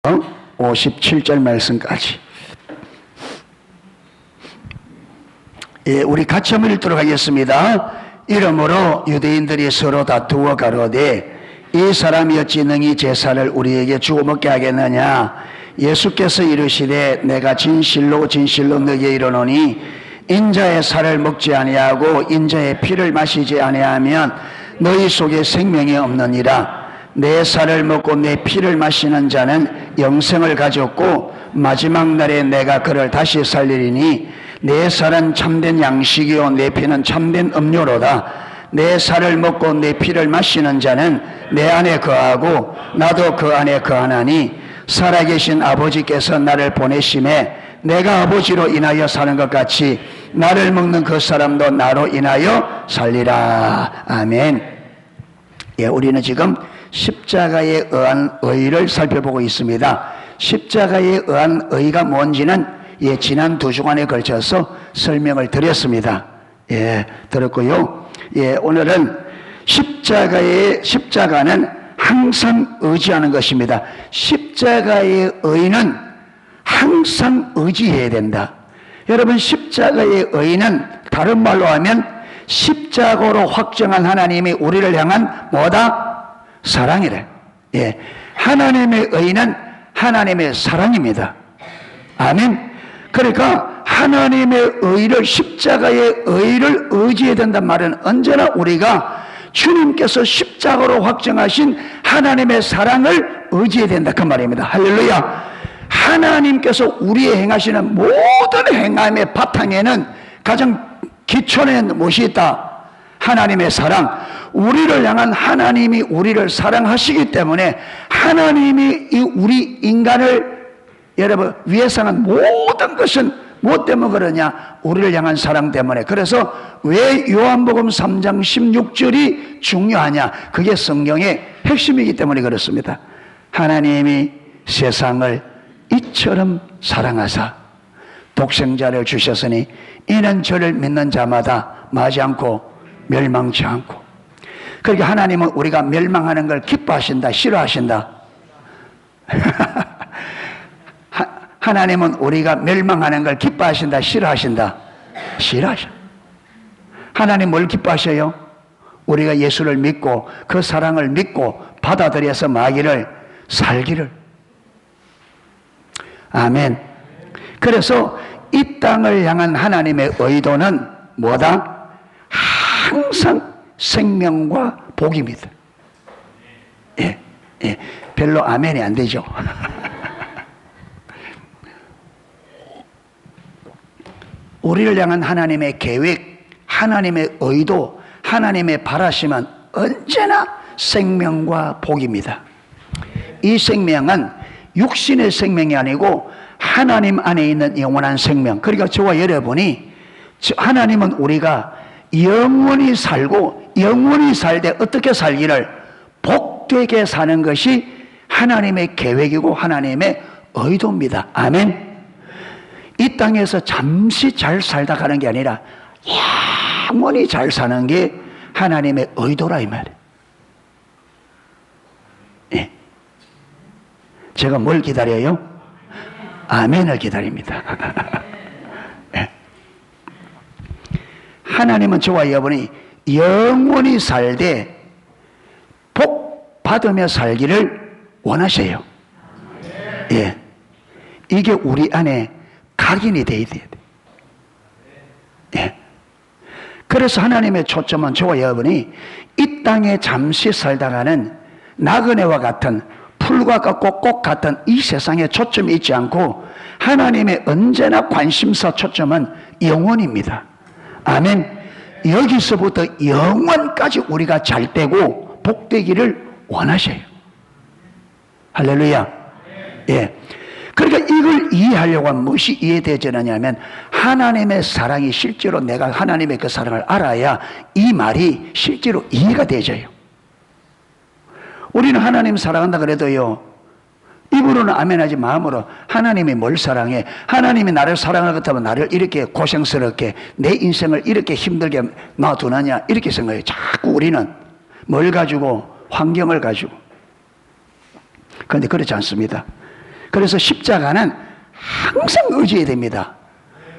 57절 말씀까지. 우리 같이 한번 읽도록 하겠습니다. 이러므로 유대인들이 서로 다투어 가로되 이 사람이 어찌 능히 제사를 우리에게 주고 먹게 하겠느냐. 예수께서 이르시되 내가 진실로 진실로 너희에게 이르노니 인자의 살을 먹지 아니하고 인자의 피를 마시지 아니하면 너희 속에 생명이 없느니라. 내 살을 먹고 내 피를 마시는 자는 영생을 가졌고 마지막 날에 내가 그를 다시 살리리니 내 살은 참된 양식이요 내 피는 참된 음료로다. 내 살을 먹고 내 피를 마시는 자는 내 안에 거하고 나도 그 안에 거하나니 살아계신 아버지께서 나를 보내심에 내가 아버지로 인하여 사는 것 같이 나를 먹는 그 사람도 나로 인하여 살리라. 아멘. 우리는 지금 십자가에 의한 의를 살펴보고 있습니다. 십자가에 의한 의가 뭔지는 지난 2주간에 걸쳐서 설명을 드렸습니다. 들었고요. 오늘은 십자가는 항상 의지하는 것입니다. 십자가의 의는 항상 의지해야 된다. 여러분, 십자가의 의는 다른 말로 하면 십자가로 확정한 하나님이 우리를 향한 뭐다? 사랑이래. 하나님의 의는 하나님의 사랑입니다. 아멘. 그러니까 하나님의 의를, 십자가의 의를 의지해야 된단 말은 언제나 우리가 주님께서 십자가로 확정하신 하나님의 사랑을 의지해야 된다 그 말입니다. 할렐루야. 하나님께서 우리의 행하시는 모든 행함의 바탕에는 가장 기초에는 무엇이 있다? 하나님의 사랑. 우리를 향한 하나님이 우리를 사랑하시기 때문에 하나님이 우리 인간을 여러분 위해서 한 모든 것은 무엇 때문에 그러냐? 우리를 향한 사랑 때문에. 그래서 왜 요한복음 3장 16절이 중요하냐? 그게 성경의 핵심이기 때문에 그렇습니다. 하나님이 세상을 이처럼 사랑하사 독생자를 주셨으니 이는 저를 믿는 자마다 마지 않고 멸망치 않고. 그러니까 하나님은 우리가 멸망하는 걸 기뻐하신다, 싫어하신다? 하나님은 우리가 멸망하는 걸 기뻐하신다, 싫어하신다? 싫어하셔. 하나님 뭘 기뻐하셔요? 우리가 예수를 믿고 그 사랑을 믿고 받아들여서 마귀를 살기를. 아멘. 그래서 이 땅을 향한 하나님의 의도는 뭐다? 항상 생명과 복입니다. 별로 아멘이 안 되죠. 우리를 향한 하나님의 계획, 하나님의 의도, 하나님의 바라심은 언제나 생명과 복입니다. 이 생명은 육신의 생명이 아니고 하나님 안에 있는 영원한 생명. 그러니까 저와 여러분이, 하나님은 우리가 영원히 살고 영원히 살 때 어떻게 살기를 복되게 사는 것이 하나님의 계획이고 하나님의 의도입니다. 아멘. 이 땅에서 잠시 잘 살다 가는 게 아니라 영원히 잘 사는 게 하나님의 의도라 이 말이에요. 제가 뭘 기다려요? 아멘을 기다립니다. 하나님은 저와 여러분이 영원히 살되 복 받으며 살기를 원하셔요. 이게 우리 안에 각인이 되어야 돼요. 그래서 하나님의 초점은 저와 여러분이 이 땅에 잠시 살다가는 나그네와 같은 풀과 같고 꽃 같은 이 세상에 초점이 있지 않고 하나님의 언제나 관심사 초점은 영원입니다. 아멘. 여기서부터 영원까지 우리가 잘 되고 복되기를 원하셔요. 할렐루야. 그러니까 이걸 이해하려고 하면 무엇이 이해되지느냐면 하나님의 사랑이 실제로 내가 하나님의 그 사랑을 알아야 이 말이 실제로 이해가 되져요. 우리는 하나님 사랑한다 그래도요, 입으로는 아멘하지 마음으로 하나님이 뭘 사랑해? 하나님이 나를 사랑할 것 같으면 나를 이렇게 고생스럽게 내 인생을 이렇게 힘들게 놔두느냐 이렇게 생각해요. 자꾸 우리는 뭘 가지고? 환경을 가지고. 그런데 그렇지 않습니다. 그래서 십자가는 항상 의지해야 됩니다.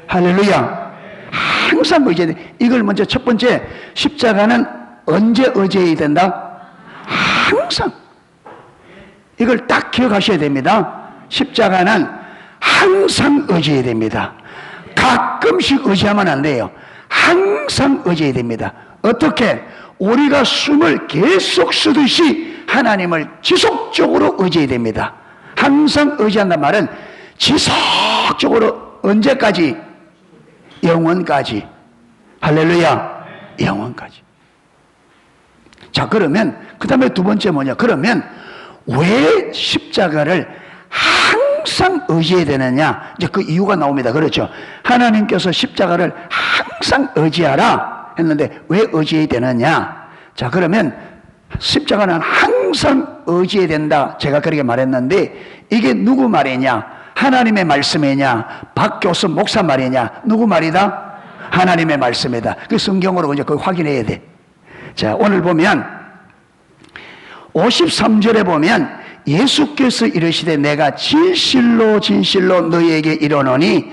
할렐루야. 항상 의지해야 돼. 이걸 먼저 첫 번째, 십자가는 언제 의지해야 된다? 항상. 이걸 딱 기억하셔야 됩니다. 십자가는 항상 의지해야 됩니다. 가끔씩 의지하면 안 돼요. 항상 의지해야 됩니다. 어떻게? 우리가 숨을 계속 쉬듯이 하나님을 지속적으로 의지해야 됩니다. 항상 의지한단 말은 지속적으로 언제까지? 영원까지. 할렐루야. 영원까지. 자, 그러면 그 다음에 두 번째 뭐냐? 그러면 왜 십자가를 항상 의지해야 되느냐? 이제 그 이유가 나옵니다. 그렇죠? 하나님께서 십자가를 항상 의지하라 했는데 왜 의지해야 되느냐? 자, 그러면 십자가는 항상 의지해야 된다. 제가 그렇게 말했는데 이게 누구 말이냐? 하나님의 말씀이냐? 박교수 목사 말이냐? 누구 말이다? 하나님의 말씀이다. 그 성경으로 이제 그걸 확인해야 돼. 자, 오늘 보면 53절에 보면 예수께서 이르시되 내가 진실로 진실로 너희에게 이르노니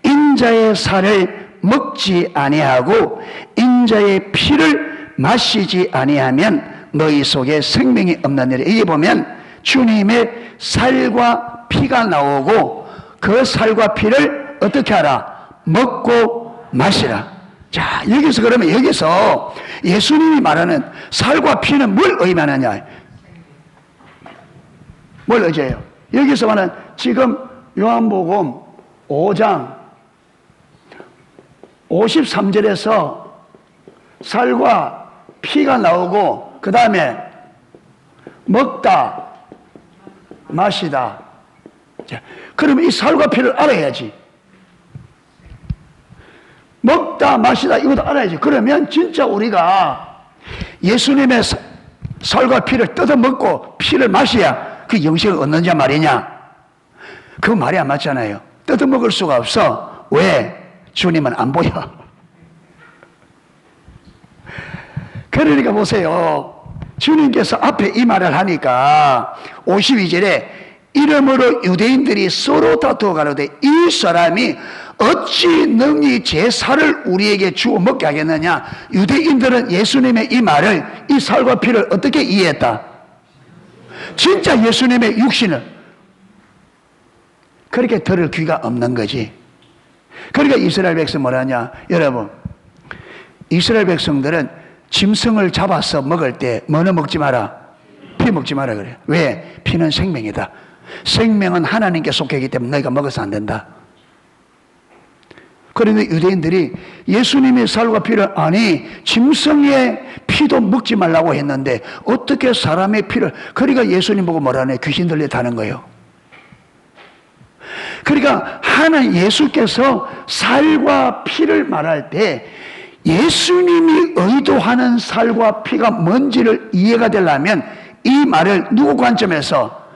인자의 살을 먹지 아니하고 인자의 피를 마시지 아니하면 너희 속에 생명이 없느니라. 이게 보면 주님의 살과 피가 나오고 그 살과 피를 어떻게 하라? 먹고 마시라. 자, 여기서 그러면 여기서 예수님이 말하는 살과 피는 뭘 의미하느냐? 뭘 의지해요? 여기서 말하는 지금 요한복음 5장 53절에서 살과 피가 나오고 그 다음에 먹다 마시다. 자, 그러면 이 살과 피를 알아야지. 먹다 마시다 이것도 알아야지. 그러면 진짜 우리가 예수님의 살과 피를 뜯어 먹고 피를 마셔야 그 영생을 얻는자 말이냐? 그 말이 안 맞잖아요. 뜯어 먹을 수가 없어. 왜? 주님은 안 보여. 그러니까 보세요. 주님께서 앞에 이 말을 하니까 52절에 이러므로 유대인들이 서로 다투어 가로되 이 사람이 어찌 능히 제 살을 우리에게 주어 먹게 하겠느냐? 유대인들은 예수님의 이 말을, 이 살과 피를 어떻게 이해했다? 진짜 예수님의 육신을 그렇게 들을 귀가 없는 거지. 그러니까 이스라엘 백성 뭐라냐? 여러분, 이스라엘 백성들은 짐승을 잡아서 먹을 때 뭐는 먹지 마라? 피 먹지 마라 그래요. 왜? 피는 생명이다. 생명은 하나님께 속했기 때문에 너희가 먹어서 안 된다. 그런데 유대인들이 예수님의 살과 피를, 아니 짐승의 피도 먹지 말라고 했는데 어떻게 사람의 피를, 그러니까 예수님 보고 뭐라네? 귀신 들렸다는 거예요. 그러니까 예수께서 살과 피를 말할 때 예수님이 의도하는 살과 피가 뭔지를 이해가 되려면 이 말을 누구 관점에서?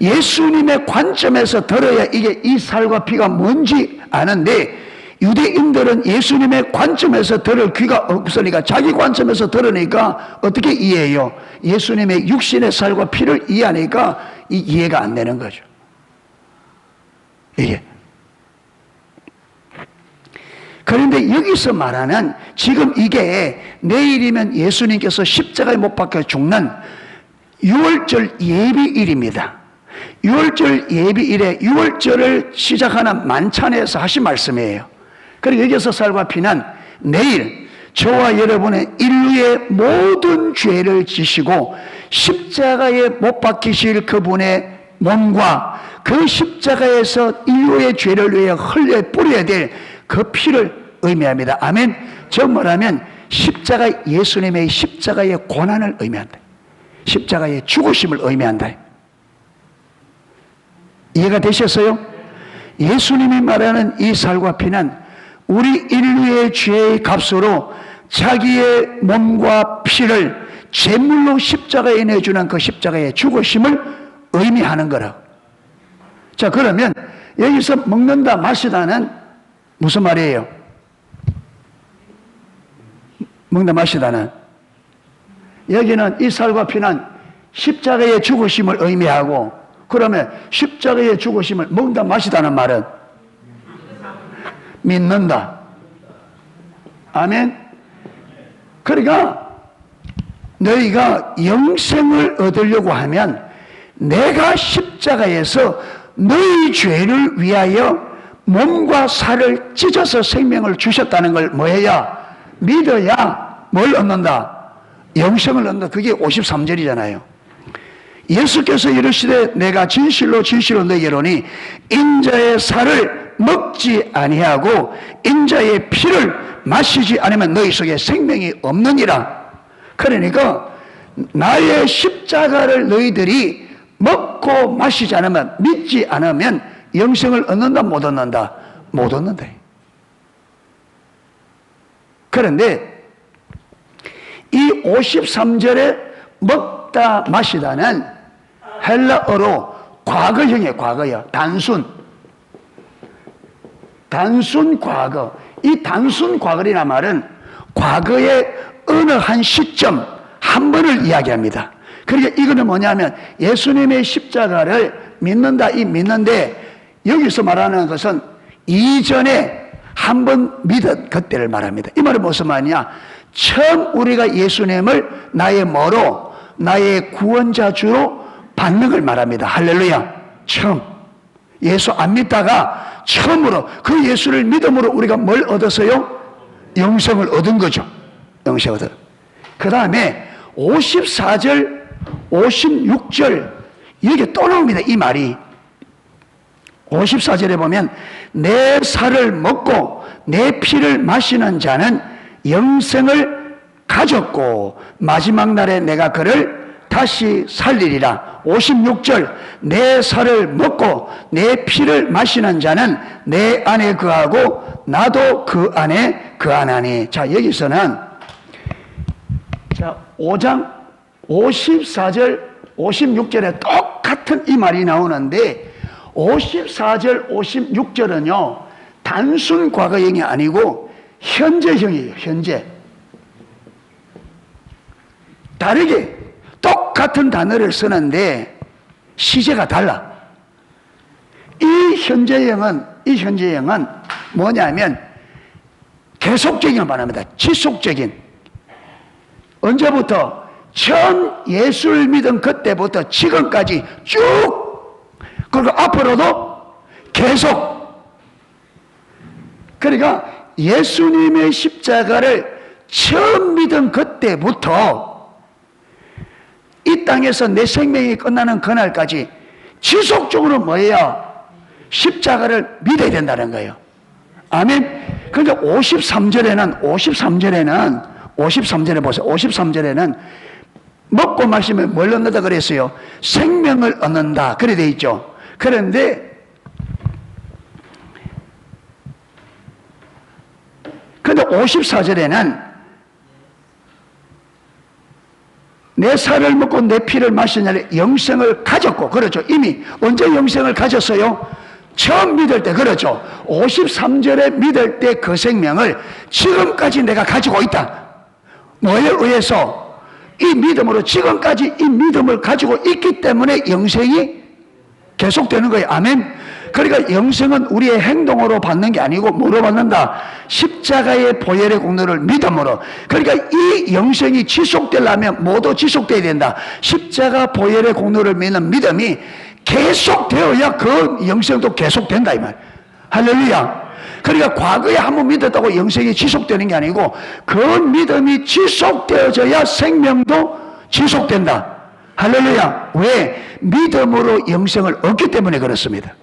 예수님의 관점에서 들어야 이게 이 살과 피가 뭔지 아는데, 유대인들은 예수님의 관점에서 들을 귀가 없으니까 자기 관점에서 들으니까 어떻게 이해해요? 예수님의 육신의 살과 피를 이해하니까 이 이해가 안 되는 거죠. 이게. 그런데 여기서 말하는 지금 이게 내일이면 예수님께서 십자가에 못 박혀 죽는 6월절 예비일입니다. 6월절 예비일에 6월절을 시작하는 만찬에서 하신 말씀이에요. 그리고 여기서 살과 피는 내일 저와 여러분의 인류의 모든 죄를 지시고 십자가에 못 박히실 그분의 몸과 그 십자가에서 인류의 죄를 위해 흘려 뿌려야 될 그 피를 의미합니다. 아멘. 저 뭐라면 십자가, 예수님의 십자가의 고난을 의미한다. 십자가의 죽으심을 의미한다. 이해가 되셨어요? 예수님이 말하는 이 살과 피는 우리 인류의 죄의 값으로 자기의 몸과 피를 제물로 십자가에 내주는 그 십자가의 죽으심을 의미하는 거라고. 자, 그러면 여기서 먹는다 마시다는 무슨 말이에요? 먹는다 마시다는 여기는 이 살과 피는 십자가의 죽으심을 의미하고 그러면 십자가의 죽으심을 먹다 마시다는 말은 믿는다. 아멘. 그러니까 너희가 영생을 얻으려고 하면 내가 십자가에서 너희 죄를 위하여 몸과 살을 찢어서 생명을 주셨다는 걸 뭐해야? 믿어야 뭘 얻는다? 영생을 얻는다. 그게 53절이잖아요. 예수께서 이르시되 내가 진실로 진실로 너희에게 이르노니 인자의 살을 먹지 아니하고 인자의 피를 마시지 않으면 너희 속에 생명이 없느니라. 그러니까 나의 십자가를 너희들이 먹고 마시지 않으면, 믿지 않으면 영생을 얻는다 못 얻는다? 못 얻는다. 그런데 이 53절에 먹다 마시다는 헬라어로 과거형이에요. 과거형. 단순 과거. 이 단순 과거라는 말은 과거의 어느 한 시점 한 번을 이야기합니다. 그러니까 이거는 뭐냐면 예수님의 십자가를 믿는다, 이 믿는데 여기서 말하는 것은 이전에 한 번 믿은 그때를 말합니다. 이 말은 무슨 말이냐? 처음 우리가 예수님을 나의 뭐로? 나의 구원자 주로 받는 걸 말합니다. 할렐루야. 처음. 예수 안 믿다가 처음으로 그 예수를 믿음으로 우리가 뭘 얻었어요? 영생을 얻은 거죠. 영생을 얻은. 그 다음에 54절, 56절 여기 또 나옵니다. 이 말이. 54절에 보면 내 살을 먹고 내 피를 마시는 자는 영생을 가졌고 마지막 날에 내가 그를 다시 살리리라. 56절 내 살을 먹고 내 피를 마시는 자는 내 안에 거하고 나도 그 안에 거하나니. 자, 여기서는 자 5장 54절 56절에 똑같은 이 말이 나오는데 54절 56절은요 단순 과거형이 아니고 현재형이에요. 현재. 다르게 똑같은 단어를 쓰는데 시제가 달라. 이 현재형은 뭐냐면 계속적인 말합니다. 지속적인. 언제부터? 처음 예수를 믿은 그때부터 지금까지 쭉, 그리고 앞으로도 계속. 그러니까 예수님의 십자가를 처음 믿은 그때부터 이 땅에서 내 생명이 끝나는 그날까지 지속적으로 뭐예요? 십자가를 믿어야 된다는 거예요. 아멘. 그러니까 53절에 보세요. 53절에는 먹고 마시면 뭘 얻는다 그랬어요? 생명을 얻는다. 그래 돼 있죠. 그런데 근데 54절에는 내 살을 먹고 내 피를 마시냐래 영생을 가졌고. 그렇죠. 이미 언제 영생을 가졌어요? 처음 믿을 때. 그렇죠. 53절에 믿을 때 그 생명을 지금까지 내가 가지고 있다. 뭐에 의해서? 이 믿음으로 지금까지 이 믿음을 가지고 있기 때문에 영생이 계속되는 거예요. 아멘. 그러니까 영생은 우리의 행동으로 받는 게 아니고 뭐로 받는다? 십자가의 보혈의 공로를 믿음으로. 그러니까 이 영생이 지속되려면 뭐도 지속돼야 된다? 십자가 보혈의 공로를 믿는 믿음이 계속되어야 그 영생도 계속된다 이 말. 할렐루야. 그러니까 과거에 한번 믿었다고 영생이 지속되는 게 아니고 그 믿음이 지속되어져야 생명도 지속된다. 할렐루야. 왜? 믿음으로 영생을 얻기 때문에 그렇습니다.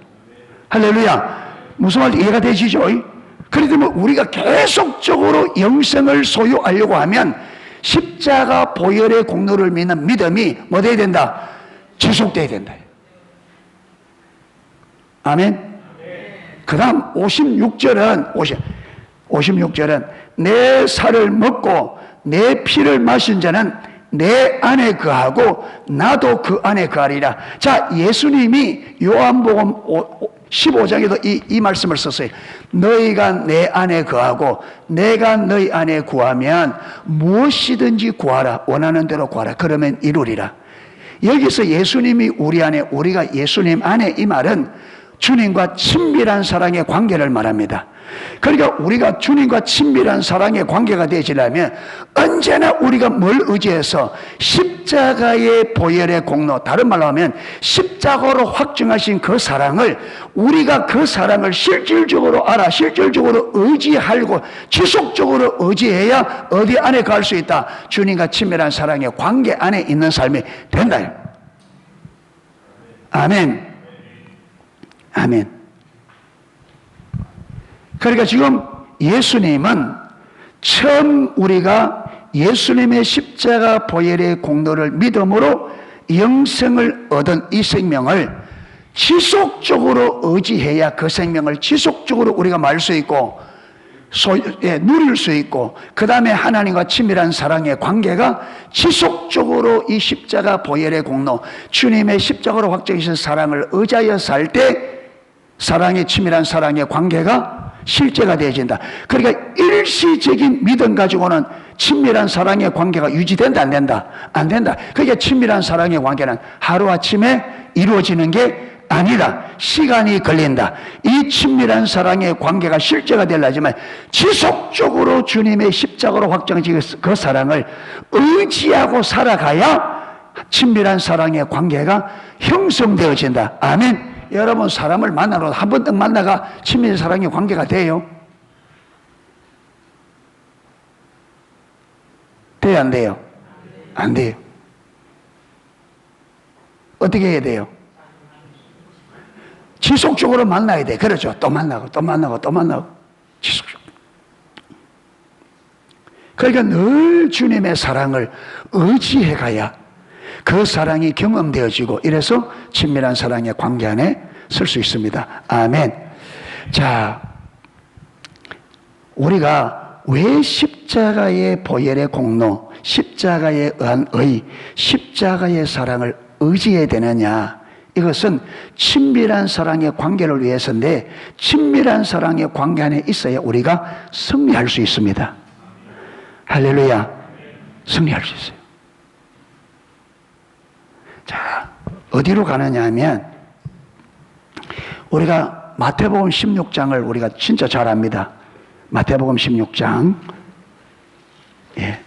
할렐루야. 무슨 말인지 이해가 되시죠? 그렇기 때문에 우리가 계속적으로 영생을 소유하려고 하면 십자가 보혈의 공로를 믿는 믿음이 뭐 돼야 된다? 지속돼야 된다. 아멘. 그 다음 56절은 내 살을 먹고 내 피를 마신 자는 내 안에 거하고 나도 그 안에 거하리라. 자, 예수님이 요한복음 15장에도 이 말씀을 썼어요. 너희가 내 안에 거하고 내가 너희 안에 구하면 무엇이든지 구하라. 원하는 대로 구하라. 그러면 이루리라. 여기서 예수님이 우리 안에, 우리가 예수님 안에, 이 말은 주님과 친밀한 사랑의 관계를 말합니다. 그러니까 우리가 주님과 친밀한 사랑의 관계가 되시려면 언제나 우리가 뭘 의지해서 십자가의 보혈의 공로, 다른 말로 하면 십자가로 확증하신 그 사랑을, 우리가 그 사랑을 실질적으로 알아, 실질적으로 의지하고 지속적으로 의지해야 어디 안에 갈 수 있다? 주님과 친밀한 사랑의 관계 안에 있는 삶이 된다. 아멘. 아멘. 그러니까 지금 예수님은 처음 우리가 예수님의 십자가 보혈의 공로를 믿음으로 영생을 얻은 이 생명을 지속적으로 의지해야 그 생명을 지속적으로 우리가 말 수 있고 누릴 수 있고, 그 다음에 하나님과 친밀한 사랑의 관계가 지속적으로 이 십자가 보혈의 공로, 주님의 십자가로 확정하신 사랑을 의지하여 살 때 사랑의 친밀한 사랑의 관계가 실제가 되어진다. 그러니까 일시적인 믿음 가지고는 친밀한 사랑의 관계가 유지된다, 안 된다? 안 된다. 그러니까 친밀한 사랑의 관계는 하루아침에 이루어지는 게 아니다. 시간이 걸린다. 이 친밀한 사랑의 관계가 실제가 되려면 지속적으로 주님의 십자가로 확정된 그 사랑을 의지하고 살아가야 친밀한 사랑의 관계가 형성되어진다. 아멘. 여러분, 사람을 만나러 한 번 딱 만나가 친밀한 사랑의 관계가 돼요? 돼요, 안 돼요? 안 돼요. 어떻게 해야 돼요? 지속적으로 만나야 돼. 그렇죠. 또 만나고 또 만나고 또 만나고 지속적으로. 그러니까 늘 주님의 사랑을 의지해 가야 그 사랑이 경험되어지고, 이래서 친밀한 사랑의 관계 안에 설 수 있습니다. 아멘. 자, 우리가 왜 십자가의 보혈의 공로, 십자가의 의한 십자가의 사랑을 의지해야 되느냐? 이것은 친밀한 사랑의 관계를 위해서인데, 친밀한 사랑의 관계 안에 있어야 우리가 승리할 수 있습니다. 할렐루야. 승리할 수 있어요. 자, 어디로 가느냐 하면, 우리가 마태복음 16장을 우리가 진짜 잘 압니다. 마태복음 16장. 예.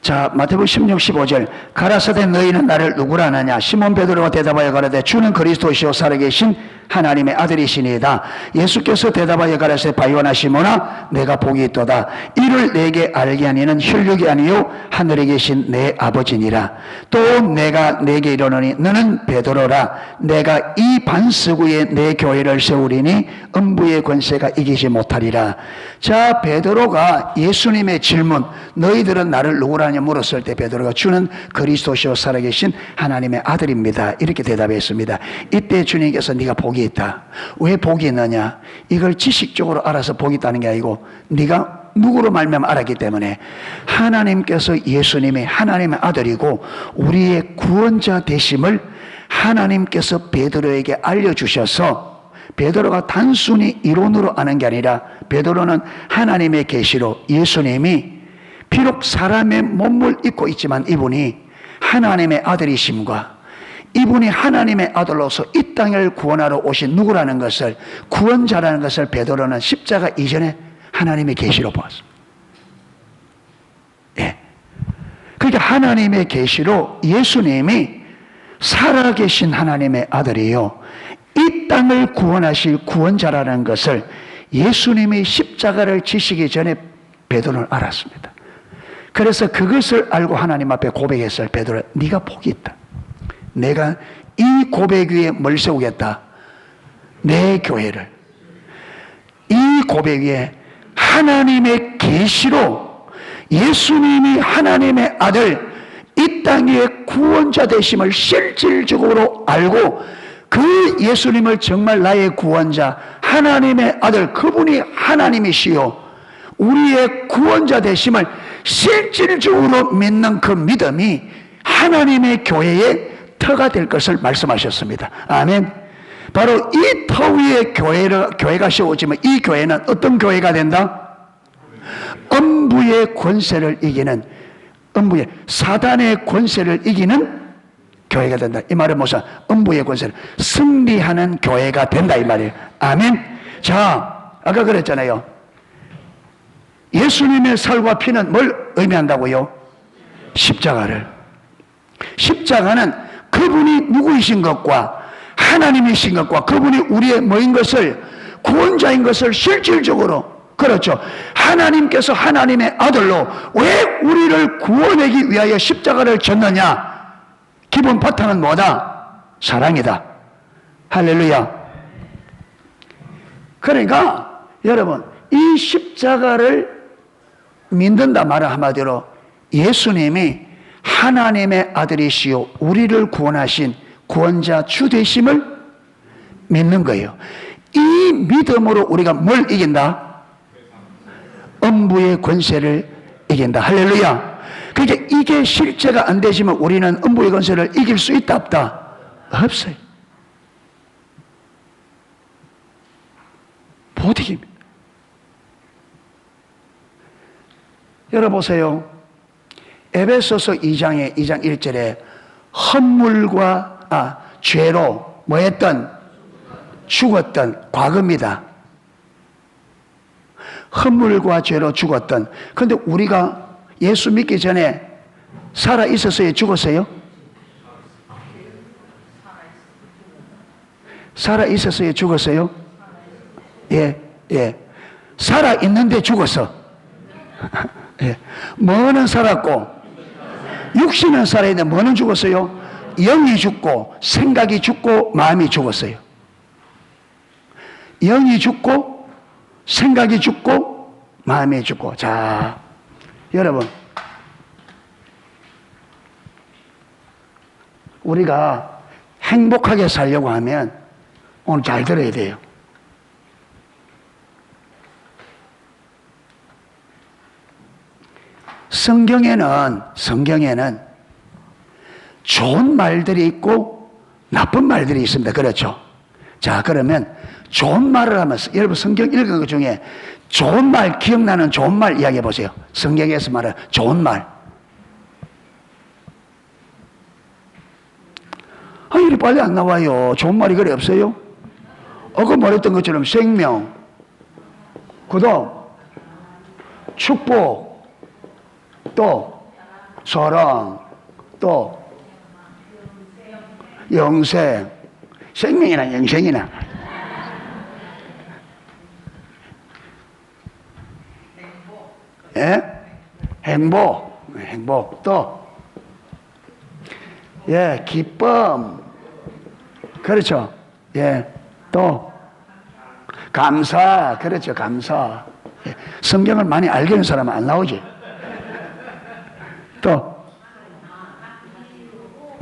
자, 마태복음 16, 15절. 가라사대 너희는 나를 누구라 하느냐? 시몬 베드로가 대답하여 가라되 주는 그리스도시요 살아계신 하나님의 아들이시니이다. 예수께서 대답하여 가라사대 바요나 시몬아 내가 복이 있도다. 이를 내게 알게 하니는 혈육이 아니요 하늘에 계신 내 아버지니라. 또 내가 내게 이르노니 너는 베드로라. 내가 이 반석 위에 내 교회를 세우리니 음부의 권세가 이기지 못하리라. 자, 베드로가 예수님의 질문, 너희들은 나를 누구라 하냐 물었을 때 베드로가 주는 그리스도시요 살아계신 하나님의 아들입니다. 이렇게 대답했습니다. 이때 주님께서 네가 복이 있다. 왜 복이 있느냐? 이걸 지식적으로 알아서 복이 있다는 게 아니고 네가 누구로 말미암아 알았기 때문에, 하나님께서 예수님이 하나님의 아들이고 우리의 구원자 되심을 하나님께서 베드로에게 알려주셔서, 베드로가 단순히 이론으로 아는 게 아니라 베드로는 하나님의 계시로 예수님이 비록 사람의 몸을 입고 있지만 이분이 하나님의 아들이심과 이분이 하나님의 아들로서 이 땅을 구원하러 오신 누구라는 것을, 구원자라는 것을 베드로는 십자가 이전에 하나님의 계시로 보았습니다. 예. 그러니까 하나님의 계시로 예수님이 살아계신 하나님의 아들이요, 이 땅을 구원하실 구원자라는 것을 예수님이 십자가를 지시기 전에 베드로는 알았습니다. 그래서 그것을 알고 하나님 앞에 고백했어요. 베드로, 네가 복이 있다. 내가 이 고백 위에 뭘 세우겠다? 내 교회를. 이 고백 위에 하나님의 계시로 예수님이 하나님의 아들, 이 땅의 구원자 되심을 실질적으로 알고 그 예수님을 정말 나의 구원자, 하나님의 아들, 그분이 하나님이시요 우리의 구원자 되심을 실질적으로 믿는 그 믿음이 하나님의 교회의 터가 될 것을 말씀하셨습니다. 아멘. 바로 이 터 위에 교회가 세워지면 이 교회는 어떤 교회가 된다? 음부의 권세를 이기는, 음부의 사단의 권세를 이기는 교회가 된다. 이 말은 무슨? 음부의 권세를 승리하는 교회가 된다 이 말이에요. 아멘. 자, 아까 그랬잖아요. 예수님의 살과 피는 뭘 의미한다고요? 십자가를. 십자가는 그분이 누구이신 것과 하나님이신 것과 그분이 우리의 뭐인 것을, 구원자인 것을 실질적으로, 그렇죠, 하나님께서 하나님의 아들로 왜 우리를 구원하기 위하여 십자가를 졌느냐? 기본 바탕은 뭐다? 사랑이다. 할렐루야. 그러니까 여러분, 이 십자가를 믿는다 말은 한마디로 예수님이 하나님의 아들이시요 우리를 구원하신 구원자 주 되심을 믿는 거예요. 이 믿음으로 우리가 뭘 이긴다? 음부의 권세를 이긴다. 할렐루야. 그러니까 이게 실제가 안 되시면 우리는 음부의 권세를 이길 수 있다 없다? 없어요. 못 이깁니다. 열어보세요. 에베소서 2장 1절에 헛물과 죄로 뭐했던? 죽었던 과거입니다. 헛물과 죄로 죽었던. 그런데 우리가 예수 믿기 전에 살아 있었어요? 죽었어요? 살아 있었어요? 죽었어요? 예, 예. 살아 있는데 죽었어. 예. 뭐는 살았고 육신은 살아있는데 뭐는 죽었어요? 영이 죽고 생각이 죽고 마음이 죽었어요. 영이 죽고 생각이 죽고 마음이 죽고. 자, 여러분, 우리가 행복하게 살려고 하면 오늘 잘 들어야 돼요. 성경에는 좋은 말들이 있고 나쁜 말들이 있습니다. 그렇죠? 자, 그러면 좋은 말을 하면서 여러분 성경 읽은 것 중에 좋은 말, 기억나는 좋은 말 이야기해 보세요. 성경에서 말하는 좋은 말. 이리 빨리 안 나와요. 좋은 말이 그래 없어요? 아까 말했던 것처럼 생명, 그다음 축복, 또 사랑, 또 영생, 생명이나 영생이나 예? 행복, 또 예, 기쁨, 그렇죠? 예, 또 감사, 그렇죠? 감사. 예. 성경을 많이 알겠는 사람은 안 나오지. 또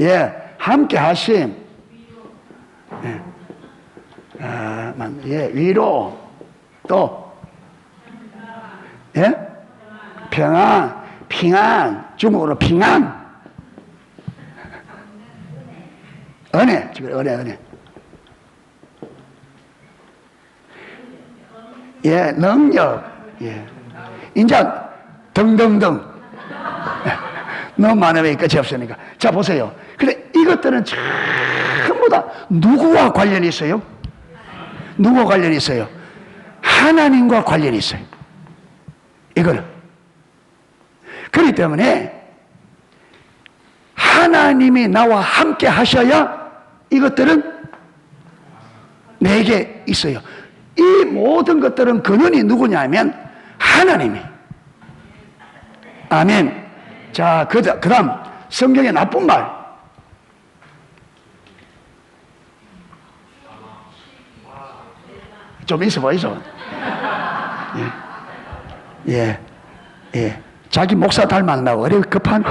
예, 함께 하심, 예, 예, 위로, 또 예, 평안, 중국어로 평안, 은혜, 은혜. 예, 능력, 예, 인자 등등등. 너무 많으면 끝이 없으니까. 자, 보세요. 근데 이것들은 전부 다 누구와 관련이 있어요? 누구와 관련이 있어요? 하나님과 관련이 있어요. 이거는. 그렇기 때문에 하나님이 나와 함께 하셔야 이것들은 내게 있어요. 이 모든 것들은 근원이 누구냐면 하나님이. 아멘. 자, 그 다음 성경의 나쁜 말. 좀 있어 보이죠? 예. 자기 목사 닮았나고 그래 급한.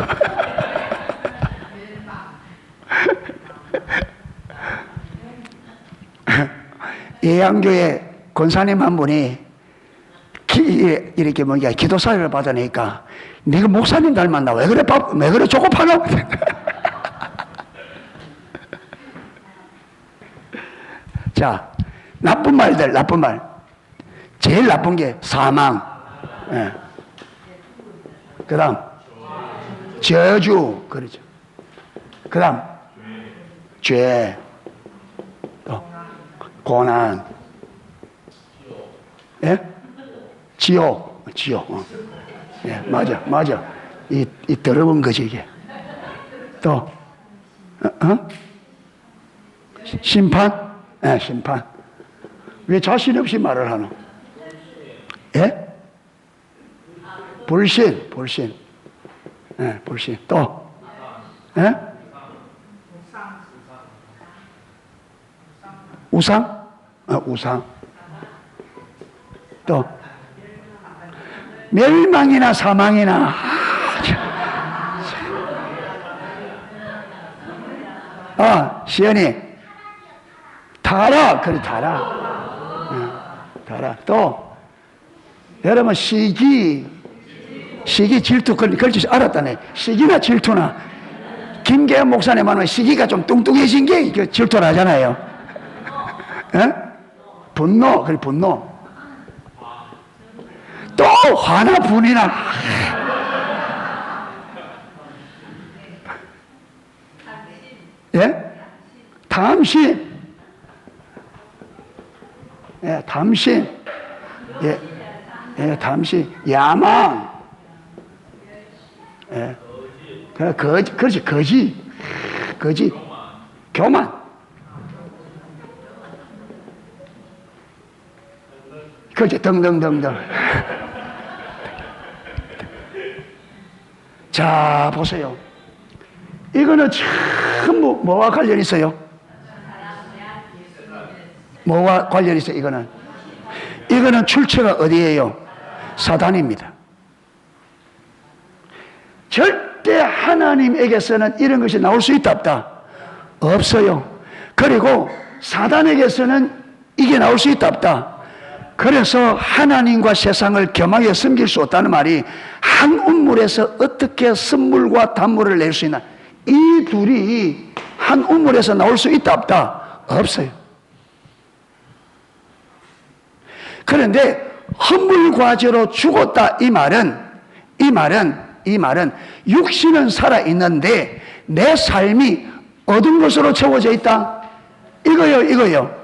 예양교회 권사님 한 분이 이렇게 뭐냐 기도 사회를 받으니까 네가 목사님 닮았나? 왜 그래 조급하나? 자, 나쁜 말들, 나쁜 말. 제일 나쁜 게 사망. 예. 그 다음, 저주. 그러죠. 그 다음, 죄. 또, 고난. 예? 지옥. 지옥. 예, 맞아, 맞아. 이 더러운 거지, 이게. 또, 심판? 예, 심판. 왜 자신 없이 말을 하노? 예? 불신, 불신. 예, 불신. 또, 예? 우상? 우상. 또, 멸망이나 사망이나. 시연이. 타락, 그래, 타락. 타락. 또, 여러분, 시기, 질투, 그럴 줄 알았다네. 시기나 질투나. 김계현 목사님은 시기가 좀 뚱뚱해진 게 질투를 하잖아요. 에? 분노, 그래, 분노. 또, 화나, 분이나. 예? 탐심. 예, 탐심. 예, 예, 탐심. 야망. 예. 그렇지, 거짓. 교만. 그렇지, 등등등등. 자, 보세요. 이거는 전부 뭐와 관련이 있어요? 뭐와 관련이 있어요, 이거는? 이거는 출처가 어디예요? 사단입니다. 절대 하나님에게서는 이런 것이 나올 수 있다, 없다? 없어요. 그리고 사단에게서는 이게 나올 수 있다, 없다? 그래서 하나님과 세상을 겸하게 섬길 수 없다는 말이 한 우물에서 어떻게 선물과 단물을 낼 수 있나? 이 둘이 한 우물에서 나올 수 있다, 없다? 없어요. 그런데 허물과제로 죽었다 이 말은 육신은 살아있는데 내 삶이 어떤 것으로 채워져 있다? 이거요.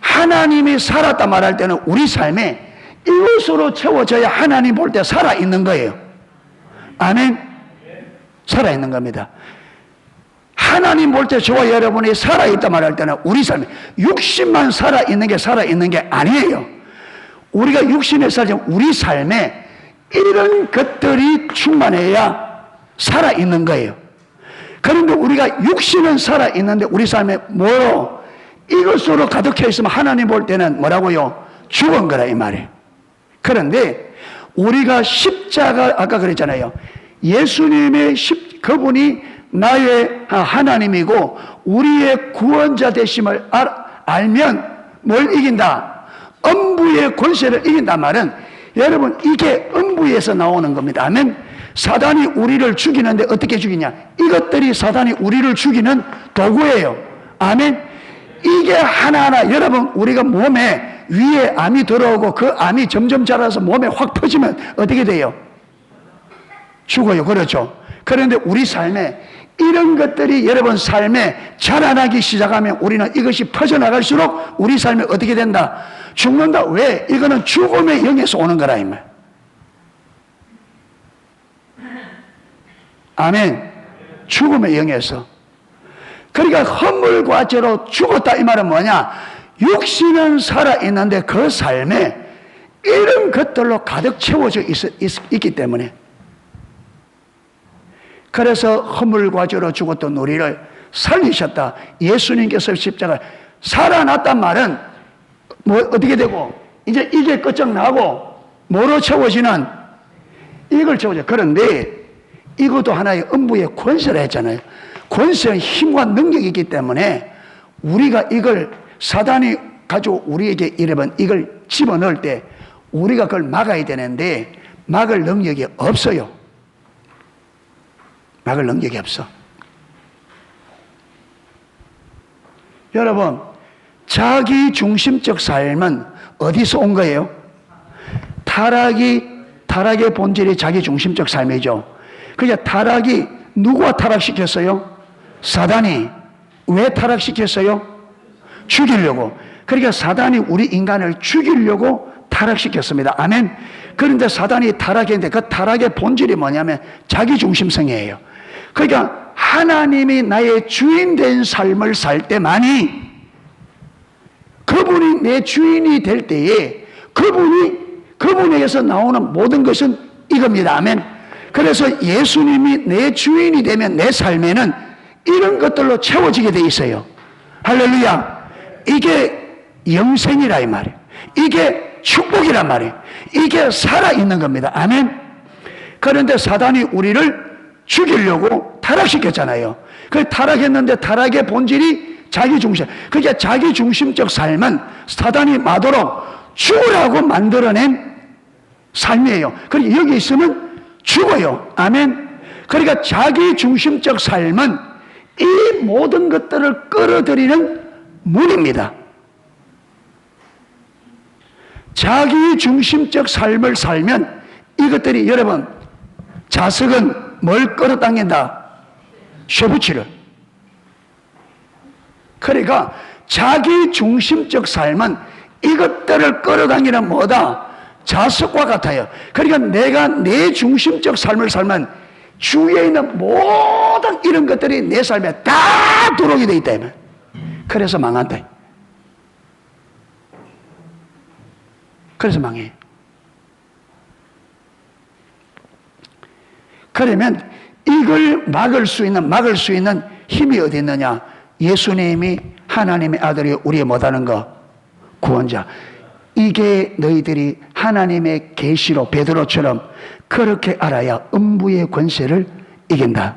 하나님이 살았다 말할 때는 우리 삶에 이것으로 채워져야 하나님 볼 때 살아있는 거예요. 아멘? 살아있는 겁니다. 하나님 볼 때 저와 여러분이 살아있다 말할 때는 우리 삶에 육신만 살아있는 게 아니에요. 우리가 육신에 살지 우리 삶에 이런 것들이 충만해야 살아있는 거예요. 그런데 우리가 육신은 살아있는데 우리 삶에 뭐로? 이것으로 가득해 있으면 하나님 볼 때는 뭐라고요? 죽은 거라 이 말이에요. 그런데 우리가 십자가 아까 그랬잖아요. 예수님의 그분이 나의 하나님이고 우리의 구원자 되심을 알면 뭘 이긴다? 음부의 권세를 이긴단 말은 여러분 이게 음부에서 나오는 겁니다. 아멘. 사단이 우리를 죽이는데 어떻게 죽이냐? 이것들이 사단이 우리를 죽이는 도구예요. 아멘. 이게 하나하나 여러분 우리가 몸에 위에 암이 들어오고 그 암이 점점 자라서 몸에 확 퍼지면 어떻게 돼요? 죽어요. 그렇죠. 그런데 우리 삶에 이런 것들이 여러분 삶에 자라나기 시작하면 우리는 이것이 퍼져나갈수록 우리 삶에 어떻게 된다? 죽는다. 왜? 이거는 죽음의 영에서 오는 거라 이 말. 아멘. 죽음의 영에서. 그러니까 허물과 죄로 죽었다 이 말은 뭐냐? 육신은 살아있는데 그 삶에 이런 것들로 가득 채워져 있기 때문에 그래서 허물과 죄로 죽었던 우리를 살리셨다. 예수님께서 십자가 살아났단 말은 뭐 어떻게 되고 이제 이게 끝장나고 뭐로 채워지는 이걸 채워져. 그런데 이것도 하나의 음부의 권세라 했잖아요. 권세는 힘과 능력이 있기 때문에 우리가 이걸 사단이 가지고 우리에게 이걸 집어넣을 때 우리가 그걸 막아야 되는데 막을 능력이 없어요. 막을 능력이 없어. 여러분 자기 중심적 삶은 어디서 온 거예요? 타락의 본질이 자기 중심적 삶이죠. 그러니까 타락이 누구와 타락시켰어요? 사단이. 왜 타락시켰어요? 죽이려고. 그러니까 사단이 우리 인간을 죽이려고 타락시켰습니다. 아멘. 그런데 사단이 타락했는데 그 타락의 본질이 뭐냐면 자기 중심성이에요. 그러니까 하나님이 나의 주인 된 삶을 살 때만이, 그분이 내 주인이 될 때에 그분에게서 나오는 모든 것은 이겁니다. 아멘. 그래서 예수님이 내 주인이 되면 내 삶에는 이런 것들로 채워지게 돼 있어요. 할렐루야. 이게 영생이라 이 말이에요. 이게 축복이란 말이에요. 이게 살아있는 겁니다. 아멘. 그런데 사단이 우리를 죽이려고 타락시켰잖아요. 그 타락했는데 타락의 본질이 자기 중심. 그러니까 자기 중심적 삶은 사단이 마도록 죽으라고 만들어낸 삶이에요. 그러니까 여기 있으면 죽어요. 아멘. 그러니까 자기 중심적 삶은 이 모든 것들을 끌어들이는 문입니다. 자기 중심적 삶을 살면 이것들이, 여러분, 자석은 뭘 끌어당긴다? 쇠붙이를. 그러니까 자기 중심적 삶은 이것들을 끌어당기는 뭐다? 자석과 같아요. 그러니까 내가 내 중심적 삶을 살면 주위에 있는 모든 이런 것들이 내 삶에 다 들어오게 돼 있다. 그래서 망한다. 그래서 망해. 그러면 이걸 막을 수 있는 힘이 어디 있느냐? 예수님이 하나님의 아들이 우리의 못하는 거, 구원자. 이게 너희들이 하나님의 계시로 베드로처럼 그렇게 알아야 음부의 권세를 이긴다.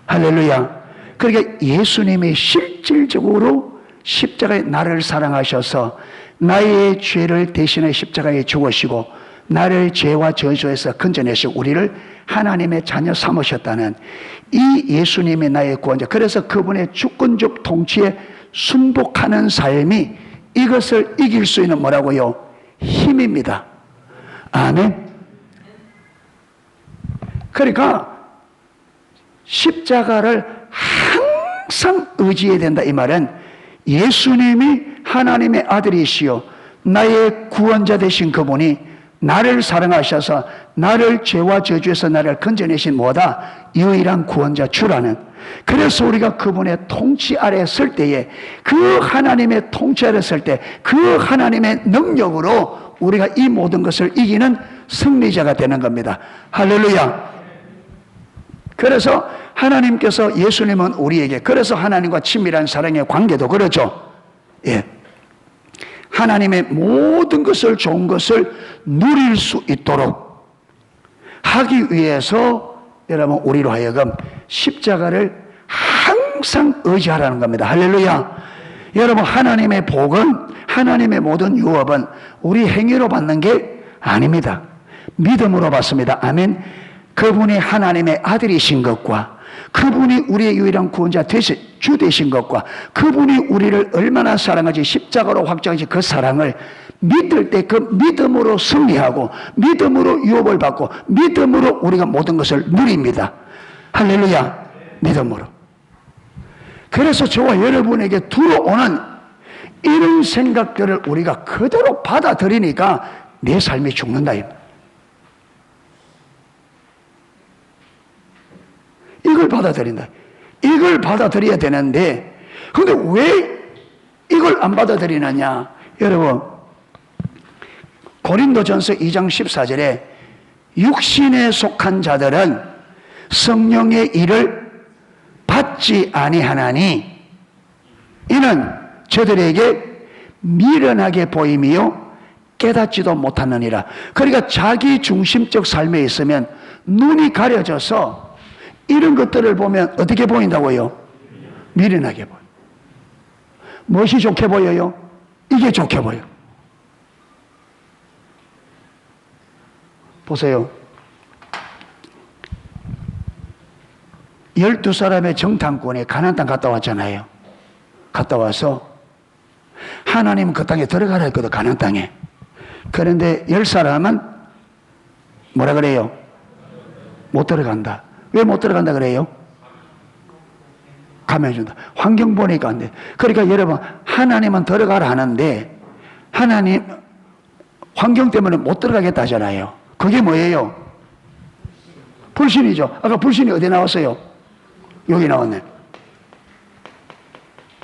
할렐루야. 그러니까 예수님이 실질적으로 십자가에 나를 사랑하셔서 나의 죄를 대신해 십자가에 죽으시고 나를 죄와 저주에서 건져내시고 우리를 하나님의 자녀 삼으셨다는 이 예수님이 나의 구원자. 그래서 그분의 주권적 통치에 순복하는 삶이 이것을 이길 수 있는 뭐라고요? 힘입니다. 아멘. 그러니까 십자가를 항상 의지해야 된다. 이 말은 예수님이 하나님의 아들이시요 나의 구원자 되신 그분이 나를 사랑하셔서 나를 죄와 저주에서 나를 건져내신 뭐다? 유일한 구원자 주라는. 그래서 우리가 그분의 통치 아래 설 때에, 그 하나님의 통치 아래 설 때 그 하나님의 능력으로 우리가 이 모든 것을 이기는 승리자가 되는 겁니다. 할렐루야. 그래서 하나님께서, 예수님은 우리에게, 그래서 하나님과 친밀한 사랑의 관계도 그렇죠. 예. 하나님의 모든 것을, 좋은 것을 누릴 수 있도록 하기 위해서 여러분 우리로 하여금 십자가를 항상 의지하라는 겁니다. 할렐루야. 여러분, 하나님의 복은, 하나님의 모든 유업은 우리 행위로 받는 게 아닙니다. 믿음으로 받습니다. 아멘. 그분이 하나님의 아들이신 것과 그분이 우리의 유일한 구원자 주 되신 것과 그분이 우리를 얼마나 사랑하지 십자가로 확정하신 그 사랑을 믿을 때 그 믿음으로 승리하고 믿음으로 유업을 받고 믿음으로 우리가 모든 것을 누립니다. 할렐루야. 믿음으로. 그래서 저와 여러분에게 들어오는 이런 생각들을 우리가 그대로 받아들이니까 내 삶이 죽는다. 이걸 받아들인다. 이걸 받아들여야 되는데, 근데 왜 이걸 안 받아들이느냐? 여러분, 고린도전서 2장 14절에 육신에 속한 자들은 성령의 일을 받지 아니하나니 이는 저들에게 미련하게 보임이요 깨닫지도 못하느니라. 그러니까 자기 중심적 삶에 있으면 눈이 가려져서 이런 것들을 보면 어떻게 보인다고요? 미련하게 보여요. 무엇이 좋게 보여요? 이게 좋게 보여요. 보세요. 12사람의 정탐꾼이 가나안 땅 갔다 왔잖아요. 갔다 와서 하나님은 그 땅에 들어가라 했거든, 가나안 땅에. 그런데 10사람은 뭐라 그래요? 못 들어간다. 왜 못 들어간다 그래요? 감해준다. 환경 보니까 안 돼. 그러니까 여러분, 하나님은 들어가라 하는데 하나님 환경 때문에 못 들어가겠다 하잖아요. 그게 뭐예요? 불신이죠. 아까 불신이 어디 나왔어요? 여기 나왔네.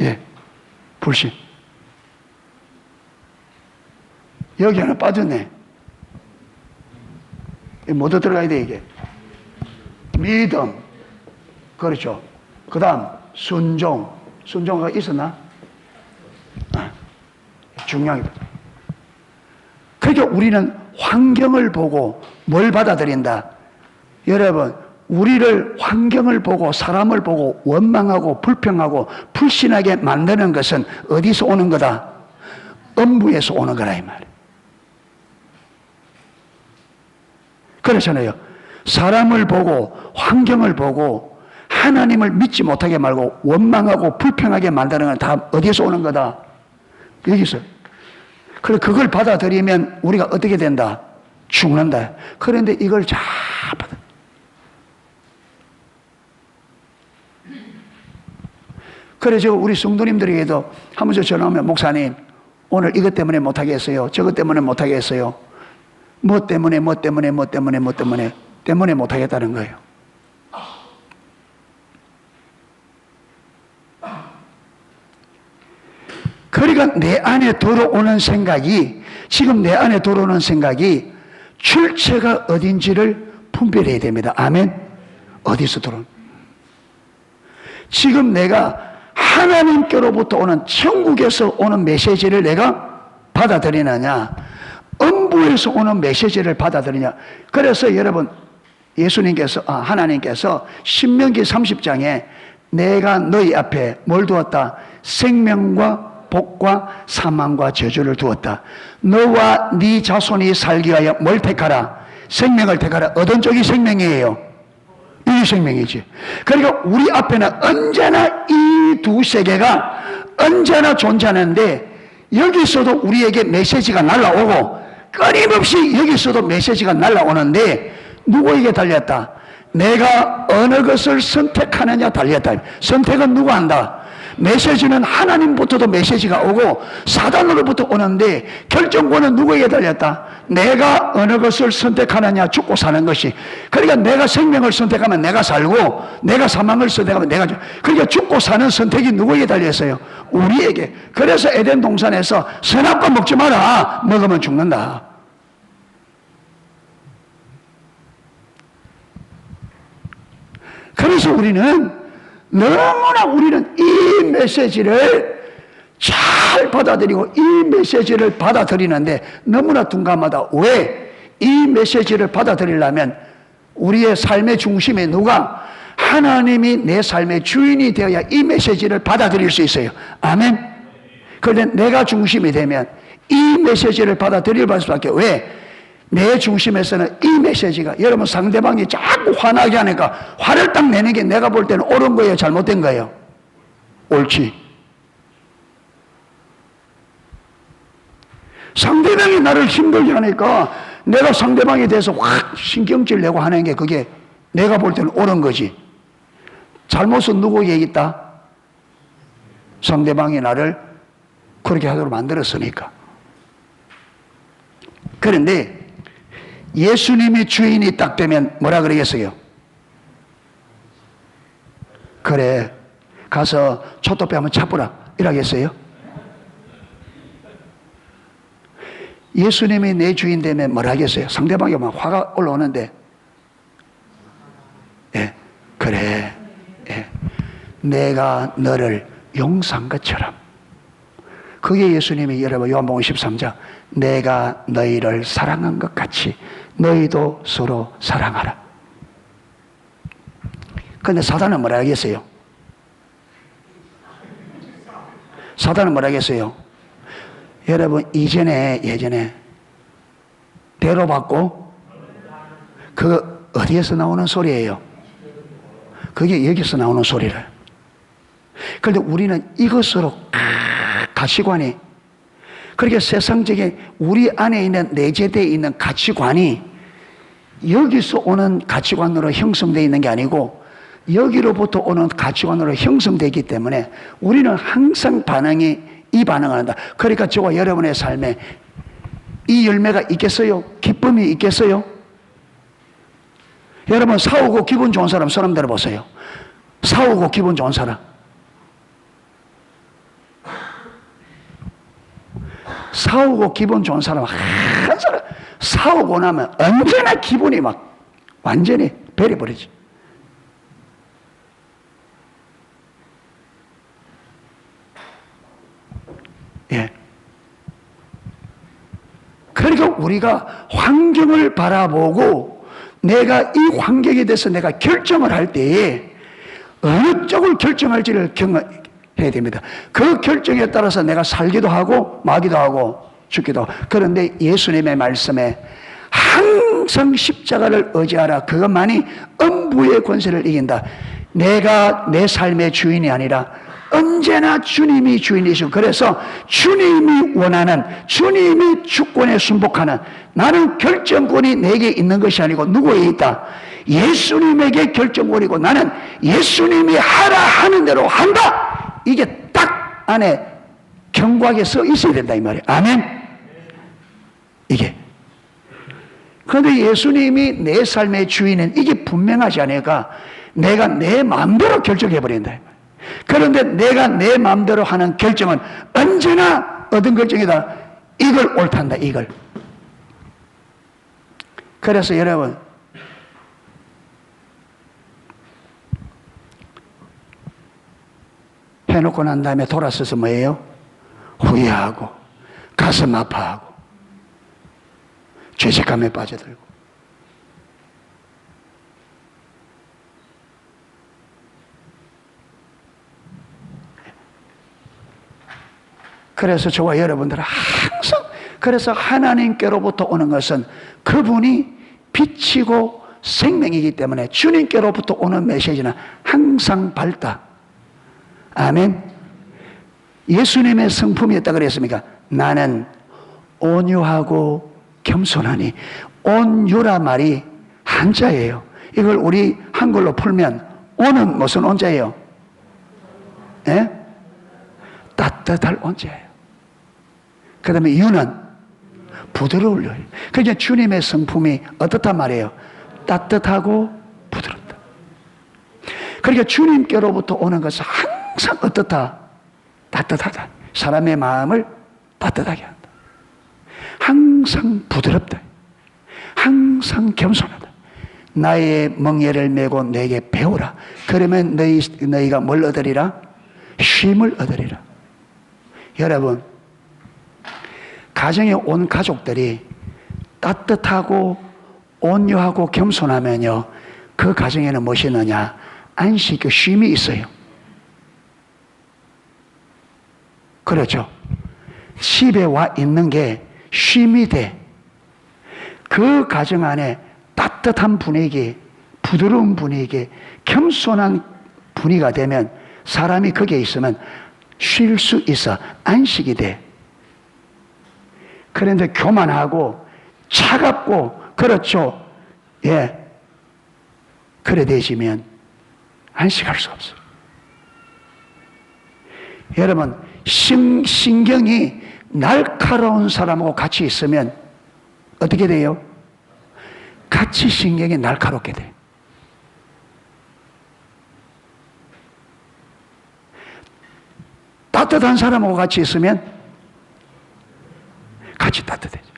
예, 불신. 여기 하나 빠졌네. 모두 들어가야 돼, 이게. 믿음. 그렇죠. 그 다음, 순종. 순종가 있었나? 중요합니다. 그러니까 우리는 환경을 보고 뭘 받아들인다? 여러분, 우리를 환경을 보고 사람을 보고 원망하고 불평하고 불신하게 만드는 것은 어디서 오는 거다? 음부에서 오는 거라 이 말이에요. 그렇잖아요. 사람을 보고 환경을 보고 하나님을 믿지 못하게 말고 원망하고 불평하게 만드는 건 다 어디서 오는 거다? 여기서. 그래서 그걸 받아들이면 우리가 어떻게 된다? 죽는다. 그런데 이걸 잘 받아. 그래서 우리 성도님들에게도 한 번씩 전화오면, 목사님 오늘 이것 때문에 못하겠어요, 저것 때문에 못하겠어요. 뭐 때문에 못하겠다는 거예요. 그러니까 내 안에 들어오는 생각이, 지금 내 안에 들어오는 생각이 출처가 어딘지를 분별해야 됩니다. 아멘. 어디서 들어오는? 지금 내가 하나님께로부터 오는, 천국에서 오는 메시지를 내가 받아들이느냐, 음부에서 오는 메시지를 받아들이냐. 그래서 여러분, 하나님께서 신명기 30장에 내가 너희 앞에 뭘 두었다? 생명과 복과 사망과 저주를 두었다. 너와 네 자손이 살기 위하여 뭘 택하라? 생명을 택하라. 어떤 쪽이 생명이에요? 이 생명이지. 그러니까 우리 앞에는 언제나 이 두 세계가 언제나 존재하는데, 여기서도 우리에게 메시지가 날라오고 끊임없이 여기서도 메시지가 날라오는데, 누구에게 달렸다? 내가 어느 것을 선택하느냐 달렸다. 선택은 누가 한다? 메시지는 하나님부터도 메시지가 오고 사단으로부터 오는데, 결정권은 누구에게 달렸다? 내가 어느 것을 선택하느냐, 죽고 사는 것이. 그러니까 내가 생명을 선택하면 내가 살고, 내가 사망을 선택하면 내가, 그러니까 죽고 사는 선택이 누구에게 달렸어요? 우리에게. 그래서 에덴 동산에서 선악과 먹지 마라, 먹으면 죽는다. 그래서 우리는 이 메시지를 잘 받아들이고 이 메시지를 받아들이는데 너무나 둔감하다. 왜? 이 메시지를 받아들이려면 우리의 삶의 중심에 누가? 하나님이 내 삶의 주인이 되어야 이 메시지를 받아들일 수 있어요. 아멘. 그런데 내가 중심이 되면 이 메시지를 받아들일 수밖에. 왜? 내 중심에서는 이 메시지가, 여러분 상대방이 자꾸 화나게 하니까 화를 딱 내는 게 내가 볼 때는 옳은 거예요, 잘못된 거예요? 옳지. 상대방이 나를 힘들게 하니까 내가 상대방에 대해서 확 신경질 내고 하는 게, 그게 내가 볼 때는 옳은 거지. 잘못은 누구에게 있다? 상대방이 나를 그렇게 하도록 만들었으니까. 그런데 예수님이 주인이 딱 되면 뭐라 그러겠어요? 그래, 가서 촛도배 한번 잡으라 이러겠어요? 예수님이 내 주인 되면 뭐라 하겠어요? 상대방이 막 화가 올라오는데, 예, 그래, 예, 내가 너를 용서한 것처럼. 그게 예수님이, 여러분 요한복음 13장, 내가 너희를 사랑한 것 같이 너희도 서로 사랑하라. 그런데 사단은 뭐라 하겠어요? 사단은 뭐라 하겠어요? 여러분 예전에 대로받고, 그 어디에서 나오는 소리예요? 그게 여기서 나오는 소리를. 그런데 우리는 이것으로 가시관이 그러니까 세상적인 우리 안에 있는 내재되어 있는 가치관이 여기서 오는 가치관으로 형성되어 있는 게 아니고 여기로부터 오는 가치관으로 형성되기 때문에 우리는 항상 이 반응을 한다. 그러니까 저와 여러분의 삶에 이 열매가 있겠어요? 기쁨이 있겠어요? 여러분, 싸우고 기분 좋은 사람 손 한번 들어보세요. 싸우고 기분 좋은 사람. 싸우고 기분 좋은 사람 한 사람 싸우고 나면 언제나 기분이 막 완전히 베려버리지. 예. 그러니까 우리가 환경을 바라보고 내가 이 환경에 대해서 내가 결정을 할 때에 어느 쪽을 결정할지를 해야 됩니다. 그 결정에 따라서 내가 살기도 하고 마기도 하고 죽기도 하고. 그런데 예수님의 말씀에 항상 십자가를 의지하라. 그것만이 음부의 권세를 이긴다. 내가 내 삶의 주인이 아니라 언제나 주님이 주인이시고, 그래서 주님이 원하는, 주님이 주권에 순복하는, 나는 결정권이 내게 있는 것이 아니고 누구에 있다? 예수님에게 결정권이고 나는 예수님이 하라 하는 대로 한다. 이게 딱 안에 경고하게 써 있어야 된다 이 말이에요. 아멘. 이게. 그런데 예수님이 내 삶의 주인은 이게 분명하지 않으니까 내가 내 마음대로 결정해버린다. 그런데 내가 내 마음대로 하는 결정은 언제나 어떤 결정이다? 이걸 옳단다, 이걸. 그래서 여러분, 해놓고 난 다음에 돌아서서 뭐예요? 후회하고 가슴 아파하고 죄책감에 빠져들고. 그래서 저와 여러분들은 항상, 그래서 하나님께로부터 오는 것은 그분이 빛이고 생명이기 때문에 주님께로부터 오는 메시지는 항상 밝다. 아멘. 예수님의 성품이 있다 그랬습니까? 나는 온유하고 겸손하니. 온유라 말이 한자예요. 이걸 우리 한글로 풀면 온은 무슨 온자예요? 예? 따뜻할 온자예요. 그 다음에 유는 부드러울 유. 그러니까 주님의 성품이 어떻단 말이에요? 따뜻하고 부드럽다. 그러니까 주님께로부터 오는 것은 항상 어떻다? 따뜻하다. 사람의 마음을 따뜻하게 한다. 항상 부드럽다. 항상 겸손하다. 나의 멍에를 메고 내게 배우라. 그러면 너희가 뭘 얻으리라? 쉼을 얻으리라. 여러분, 가정에 온 가족들이 따뜻하고 온유하고 겸손하면요, 그 가정에는 무엇이 있느냐? 안식이, 쉼이 있어요. 그렇죠. 집에 와 있는 게 쉼이 돼. 그 가정 안에 따뜻한 분위기, 부드러운 분위기, 겸손한 분위기가 되면 사람이 거기에 있으면 쉴 수 있어. 안식이 돼. 그런데 교만하고 차갑고, 그렇죠. 예. 그래 되시면 안식할 수 없어요. 여러분, 신경이 날카로운 사람하고 같이 있으면 어떻게 돼요? 같이 신경이 날카롭게 돼. 따뜻한 사람하고 같이 있으면 같이 따뜻해져.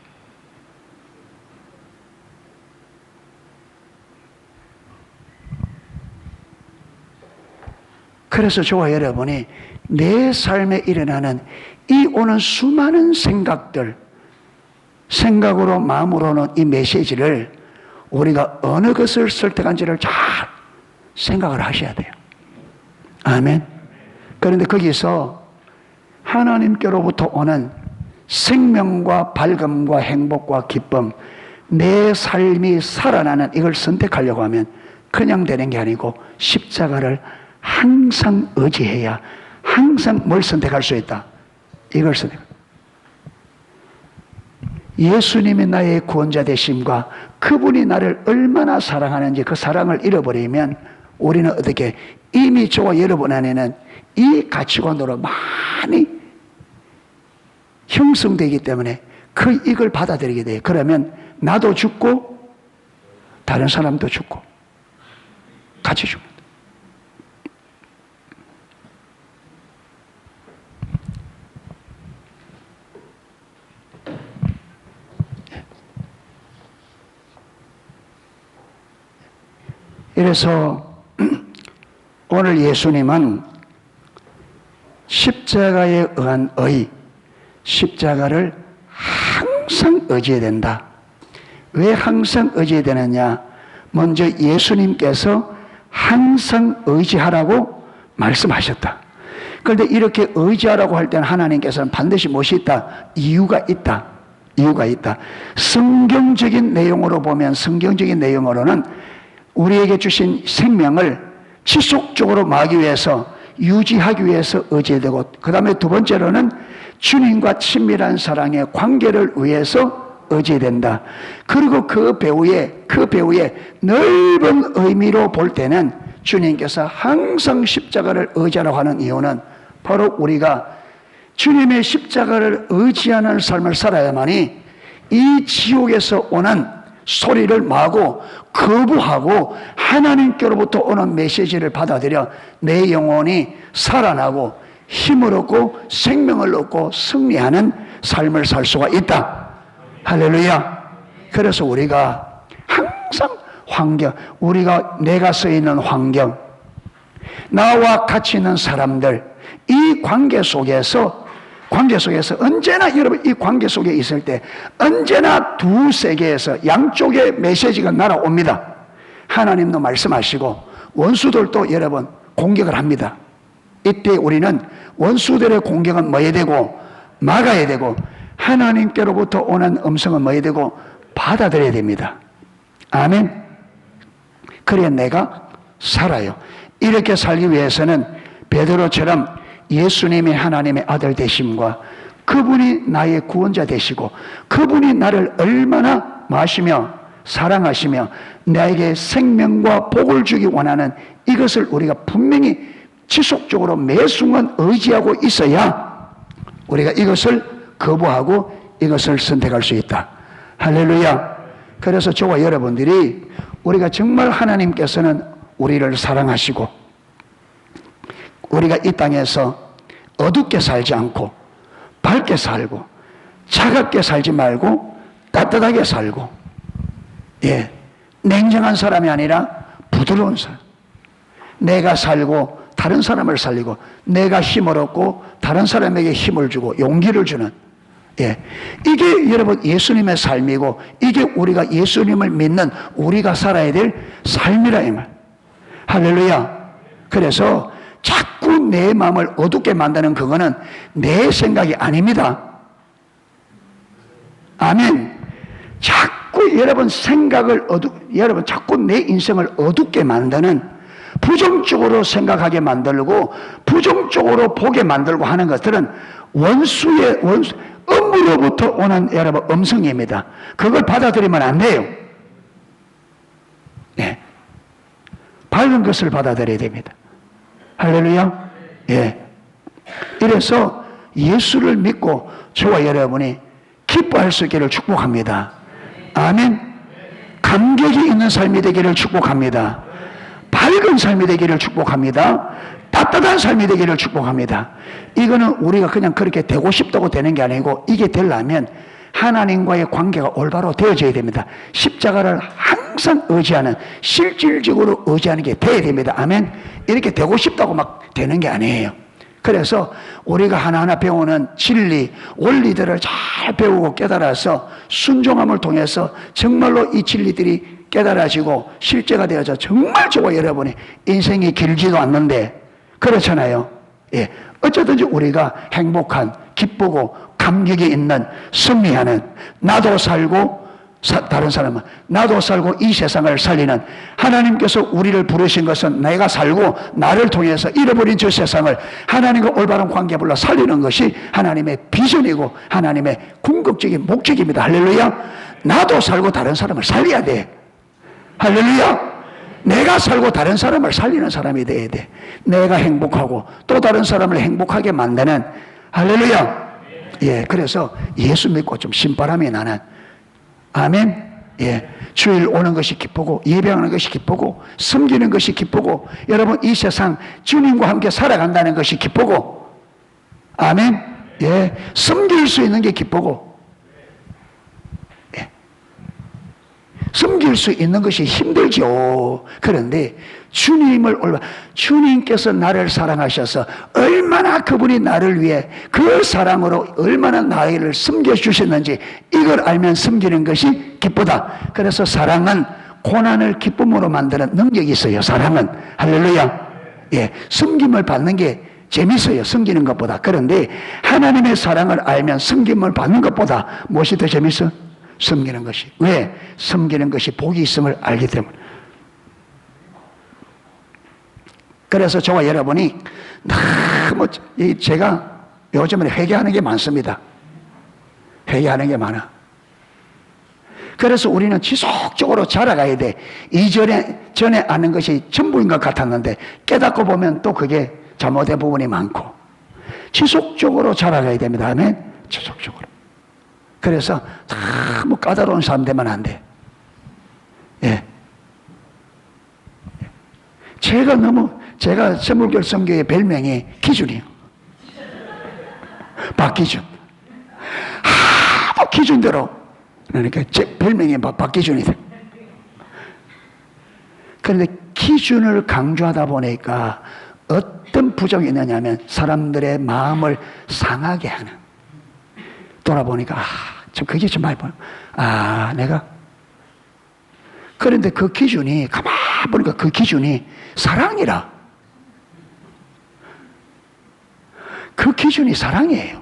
그래서 저와 여러분이 내 삶에 일어나는 이 오는 수많은 생각들, 생각으로 마음으로는 이 메시지를 우리가 어느 것을 선택한지를 잘 생각을 하셔야 돼요. 아멘. 그런데 거기서 하나님께로부터 오는 생명과 밝음과 행복과 기쁨, 내 삶이 살아나는 이걸 선택하려고 하면 그냥 되는 게 아니고 십자가를 항상 의지해야 항상 뭘 선택할 수 있다? 이걸 선택. 예수님이 나의 구원자 되심과 그분이 나를 얼마나 사랑하는지 그 사랑을 잃어버리면 우리는 어떻게 이미 저와 여러분 안에는 이 가치관으로 많이 형성되기 때문에 이걸 받아들이게 돼요. 그러면 나도 죽고 다른 사람도 죽고 같이 죽는다. 그래서 오늘 예수님은 십자가에 의한 십자가를 항상 의지해야 된다. 왜 항상 의지해야 되느냐? 먼저 예수님께서 항상 의지하라고 말씀하셨다. 그런데 이렇게 의지하라고 할 때는 하나님께서는 반드시 무엇이 있다? 이유가 있다. 이유가 있다. 성경적인 내용으로 보면, 성경적인 내용으로는 우리에게 주신 생명을 지속적으로 막기 위해서, 유지하기 위해서 의지해야 되고, 그 다음에 두 번째로는 주님과 친밀한 사랑의 관계를 위해서 의지해야 된다. 그리고 그 배후에 넓은 의미로 볼 때는 주님께서 항상 십자가를 의지하라고 하는 이유는 바로 우리가 주님의 십자가를 의지하는 삶을 살아야만이 이 지옥에서 오는 소리를 마고 거부하고 하나님께로부터 오는 메시지를 받아들여 내 영혼이 살아나고 힘을 얻고 생명을 얻고 승리하는 삶을 살 수가 있다. 할렐루야. 그래서 우리가 항상 내가 서 있는 환경, 나와 같이 있는 사람들, 이 관계 속에서 언제나 여러분 이 관계 속에 있을 때 언제나 두 세계에서 양쪽의 메시지가 날아옵니다. 하나님도 말씀하시고 원수들도 여러분 공격을 합니다. 이때 우리는 원수들의 공격은 뭐해야 되고 막아야 되고, 하나님께로부터 오는 음성은 뭐해야 되고 받아들여야 됩니다. 아멘. 그래야 내가 살아요. 이렇게 살기 위해서는 베드로처럼 예수님이 하나님의 아들 되심과 그분이 나의 구원자 되시고 그분이 나를 얼마나 마시며 사랑하시며 나에게 생명과 복을 주기 원하는 이것을 우리가 분명히 지속적으로 매 순간 의지하고 있어야 우리가 이것을 거부하고 이것을 선택할 수 있다. 할렐루야. 그래서 저와 여러분들이 우리가 정말 하나님께서는 우리를 사랑하시고 우리가 이 땅에서 어둡게 살지 않고 밝게 살고 차갑게 살지 말고 따뜻하게 살고, 냉정한 사람이 아니라 부드러운 사람, 내가 살고 다른 사람을 살리고 내가 힘을 얻고 다른 사람에게 힘을 주고 용기를 주는, 이게 여러분 예수님의 삶이고 이게 우리가 예수님을 믿는 우리가 살아야 될 삶이라 이 말. 할렐루야. 그래서 자꾸 내 마음을 어둡게 만드는 그거는 내 생각이 아닙니다. 아멘. 자꾸 여러분 여러분 자꾸 내 인생을 어둡게 만드는, 부정적으로 생각하게 만들고 부정적으로 보게 만들고 하는 것들은 원수의 음으로부터 오는 여러분 음성입니다. 그걸 받아들이면 안 돼요. 밝은 것을 받아들여야 됩니다. 할렐루야. 이래서 예수를 믿고 저와 여러분이 기뻐할 수 있기를 축복합니다. 아멘. 감격이 있는 삶이 되기를 축복합니다. 밝은 삶이 되기를 축복합니다. 따뜻한 삶이 되기를 축복합니다. 이거는 우리가 그냥 그렇게 되고 싶다고 되는 게 아니고, 이게 되려면 하나님과의 관계가 올바로 되어져야 됩니다. 십자가를 항상 의지하는, 실질적으로 의지하는 게 돼야 됩니다. 아멘. 이렇게 되고 싶다고 막 되는 게 아니에요. 그래서 우리가 하나하나 배우는 진리, 원리들을 잘 배우고 깨달아서 순종함을 통해서 정말로 이 진리들이 깨달아지고 실제가 되어서 정말 저와 여러분이 인생이 길지도 않는데, 그렇잖아요. 어쩌든지 우리가 행복한, 기쁘고 감격이 있는, 승리하는, 나도 살고 다른 사람은 나도 살고 이 세상을 살리는, 하나님께서 우리를 부르신 것은 내가 살고 나를 통해서 잃어버린 저 세상을 하나님과 올바른 관계 불러 살리는 것이 하나님의 비전이고 하나님의 궁극적인 목적입니다. 할렐루야. 나도 살고 다른 사람을 살려야 돼. 할렐루야. 내가 살고 다른 사람을 살리는 사람이 돼야 돼. 내가 행복하고 또 다른 사람을 행복하게 만드는, 할렐루야. 예, 그래서 예수 믿고 좀 신바람이 나는, 아멘. 예, 주일 오는 것이 기쁘고 예배하는 것이 기쁘고 섬기는 것이 기쁘고 여러분 이 세상 주님과 함께 살아간다는 것이 기쁘고, 아멘. 예, 섬길 수 있는 게 기쁘고, 예, 섬길 수 있는 것이 힘들죠. 그런데 주님께서 나를 사랑하셔서 얼마나 그분이 나를 위해 그 사랑으로 얼마나 나를 섬겨주셨는지 이걸 알면 섬기는 것이 기쁘다. 그래서 사랑은 고난을 기쁨으로 만드는 능력이 있어요. 사랑은. 할렐루야. 예, 섬김을 받는 게 재밌어요. 섬기는 것보다. 그런데 하나님의 사랑을 알면 섬김을 받는 것보다 무엇이 더 재밌어? 섬기는 것이. 왜? 섬기는 것이 복이 있음을 알기 때문에. 그래서 저와 여러분이 너무, 제가 요즘에 회개하는 게 많습니다. 회개하는 게 많아. 그래서 우리는 지속적으로 자라가야 돼. 전에 아는 것이 전부인 것 같았는데 깨닫고 보면 또 그게 잘못된 부분이 많고, 지속적으로 자라가야 됩니다. 아멘. 지속적으로. 그래서 너무 까다로운 사람 되면 안 돼. 예. 제가 선물결 선교의 별명이 기준이에요. 박기준. 기준대로. 그러니까 제 별명이 박기준이다. 그런데 기준을 강조하다 보니까 어떤 부정이 있느냐 하면 사람들의 마음을 상하게 하는. 돌아보니까, 그게 좀 많이 보여. 내가. 그런데 그 기준이, 가만히 보니까 그 기준이 사랑이라. 그 기준이 사랑이에요.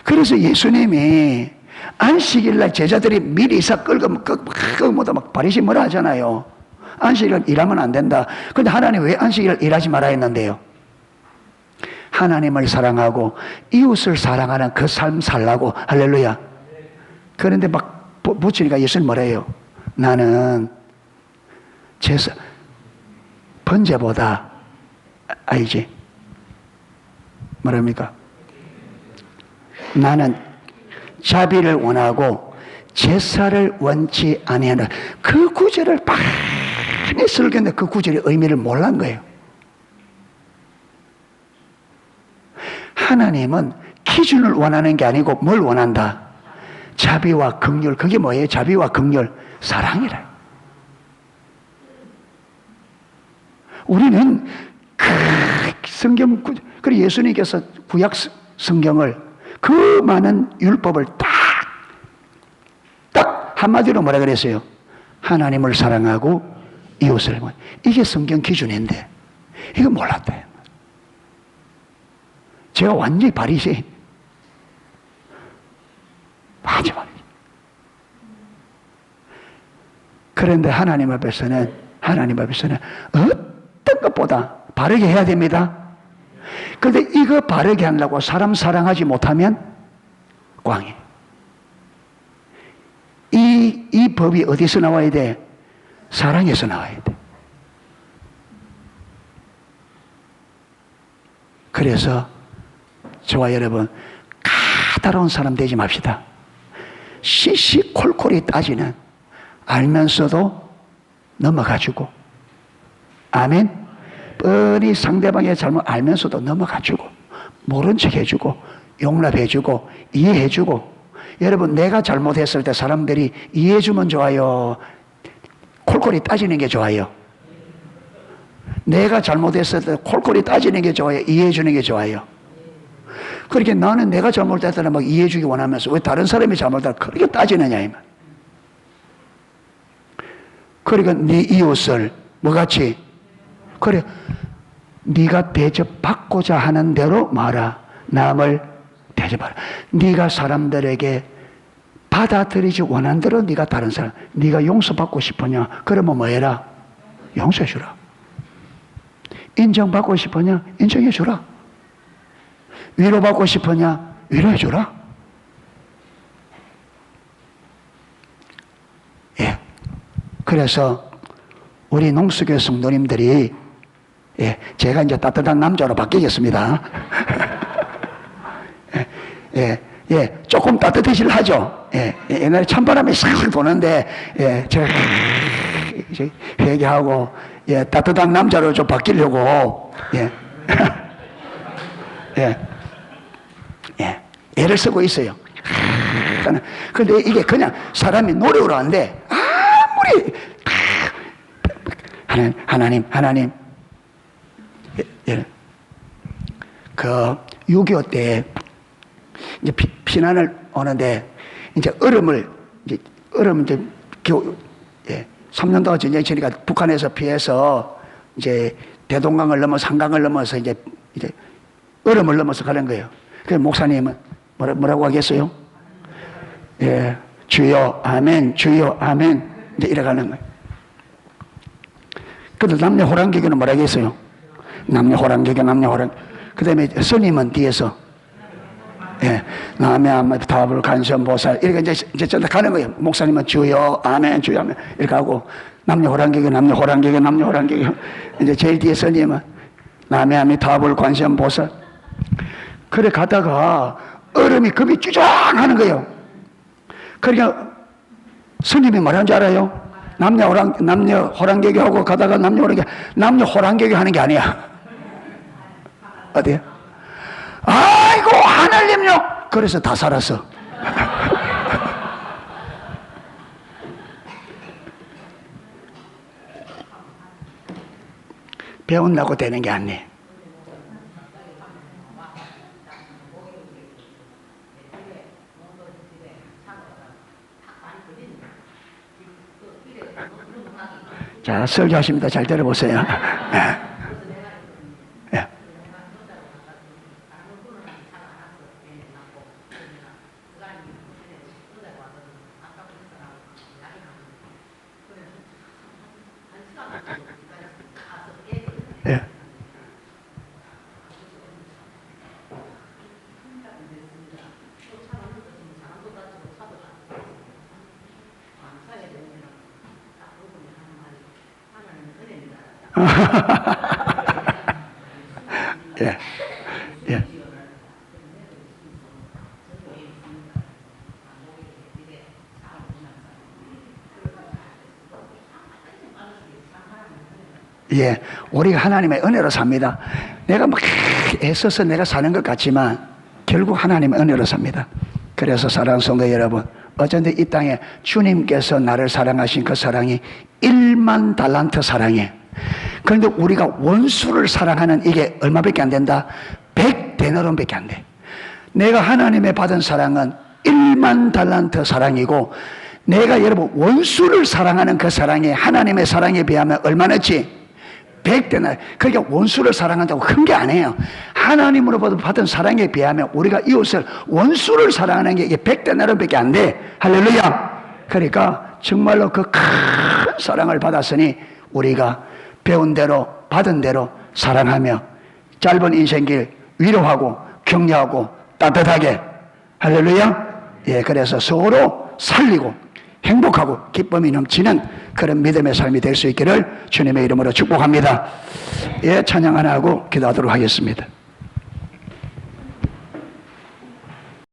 그래서 예수님이 안식일날 제자들이 미리 이삭 끌고 막 바리새인 뭐라 하잖아요. 안식일 일하면 안 된다. 그런데 하나님 왜 안식일 일하지 말아 했는데요? 하나님을 사랑하고 이웃을 사랑하는 그 삶 살라고. 할렐루야. 그런데 막 붙이니까 예수님 뭐래요? 나는 번제보다, 알지? 뭐랍니까? 나는 자비를 원하고 제사를 원치 아니하는, 그 구절을 많이 설교했는데 그 구절의 의미를 몰란 거예요. 하나님은 기준을 원하는 게 아니고 뭘 원한다? 자비와 긍휼. 그게 뭐예요? 자비와 긍휼. 사랑이라. 우리는 그 성경, 그리고 예수님께서 구약 성경을, 그 많은 율법을 딱 한마디로 뭐라 그랬어요? 하나님을 사랑하고 이웃을. 이게 성경 기준인데 이거 몰랐대. 제가 완전히 바리새인. 마지막. 그런데 하나님 앞에서는 어떤 것보다 바르게 해야 됩니다. 그런데 이거 바르게 하려고 사람 사랑하지 못하면 꽝이에요. 이 법이 어디서 나와야 돼? 사랑에서 나와야 돼. 그래서 저와 여러분, 까다로운 사람 되지 맙시다. 시시콜콜이 따지는, 알면서도 넘어가주고, 아멘. 뻔히 상대방의 잘못 알면서도 넘어가주고, 모른 척 해주고, 용납해주고, 이해해주고. 여러분, 내가 잘못했을 때 사람들이 이해해주면 좋아요? 콜콜이 따지는 게 좋아요? 내가 잘못했을 때 콜콜이 따지는 게 좋아요? 이해해주는 게 좋아요? 그렇게 나는 내가 잘못했다는 막 이해해주기 원하면서 왜 다른 사람이 잘못했다 그렇게 따지느냐, 이 말. 그러니까 네 이웃을 뭐같이, 그래, 네가 대접받고자 하는 대로 말아. 남을 대접하라. 네가 사람들에게 받아들이지 원한 대로 네가 다른 사람, 네가 용서받고 싶으냐? 그러면 뭐 해라? 용서해 주라. 인정받고 싶으냐? 인정해 주라. 위로받고 싶으냐? 위로해 주라. 예. 그래서 우리 농수교회 성도님들이, 예, 제가 이제 따뜻한 남자로 바뀌겠습니다. 예, 예, 조금 따뜻해질 하죠. 예, 옛날에 찬바람이 싹 도는데, 예, 제가 회개하고, 예, 따뜻한 남자로 좀 바뀌려고, 예, 예, 예, 애를 쓰고 있어요. 그런데 이게 그냥 사람이 노력으로 하는데, 아무리, 하나님, 예, 그 6.25 때 이제 피난을 오는데 이제 얼음 이제 예, 3년 동안 전쟁 치니까 북한에서 피해서 이제 대동강을 넘어서 한강을 넘어서 이제 얼음을 넘어서 가는 거예요. 그래서 목사님은 뭐라고 하겠어요? 예, 주여 아멘, 주여 아멘, 이제 이래 가는 거예요. 그래도 남녀 호랑개교는 뭐라 하겠어요? 남녀 호랑개교. 그 다음에 스님은 뒤에서, 예, 남의 답을 간선 보살, 이렇게 이제 전다 가는 거예요. 목사님은 주여 아멘, 주여 아멘, 이렇게 하고, 남녀 호랑개교. 이제 제일 뒤에 스님은 남의 답을 관심 보살. 그래 가다가 얼음이 급이 쭈장하는 거예요. 그러니까 스님이 뭐라는 줄 알아요? 남녀 호랑개교 하고 가다가 남녀 호랑개교 하는 게 아니야. 어디야? 아이고 하늘님요. 그래서 다 살았어. 배운다고 되는 게 아니에요. 자, 설교하십니다. 잘 들어보세요. 예. 예. 예. 예. 예, 우리가 하나님의 은혜로 삽니다. 내가 막 애써서 내가 사는 것 같지만 결국 하나님의 은혜로 삽니다. 그래서 사랑하는 성도 여러분, 어쩐지 이 땅에 주님께서 나를 사랑하신 그 사랑이 1만 달란트 사랑이에요. 그런데 우리가 원수를 사랑하는 이게 얼마밖에 안 된다? 100데나론밖에 안 돼. 내가 하나님의 받은 사랑은 1만 달란트 사랑이고, 내가 여러분 원수를 사랑하는 그 사랑이 하나님의 사랑에 비하면 얼마나지? 100데나. 그러니까 원수를 사랑한다고 큰 게 아니에요. 하나님으로부터 받은 사랑에 비하면 우리가 이웃을 원수를 사랑하는 게 이게 100데나론밖에 안 돼. 할렐루야. 그러니까 정말로 그 큰 사랑을 받았으니 우리가 배운 대로 받은 대로 사랑하며 짧은 인생길 위로하고 격려하고 따뜻하게, 할렐루야. 예, 그래서 서로 살리고 행복하고 기쁨이 넘치는 그런 믿음의 삶이 될 수 있기를 주님의 이름으로 축복합니다. 예, 찬양 하나 하고 기도하도록 하겠습니다.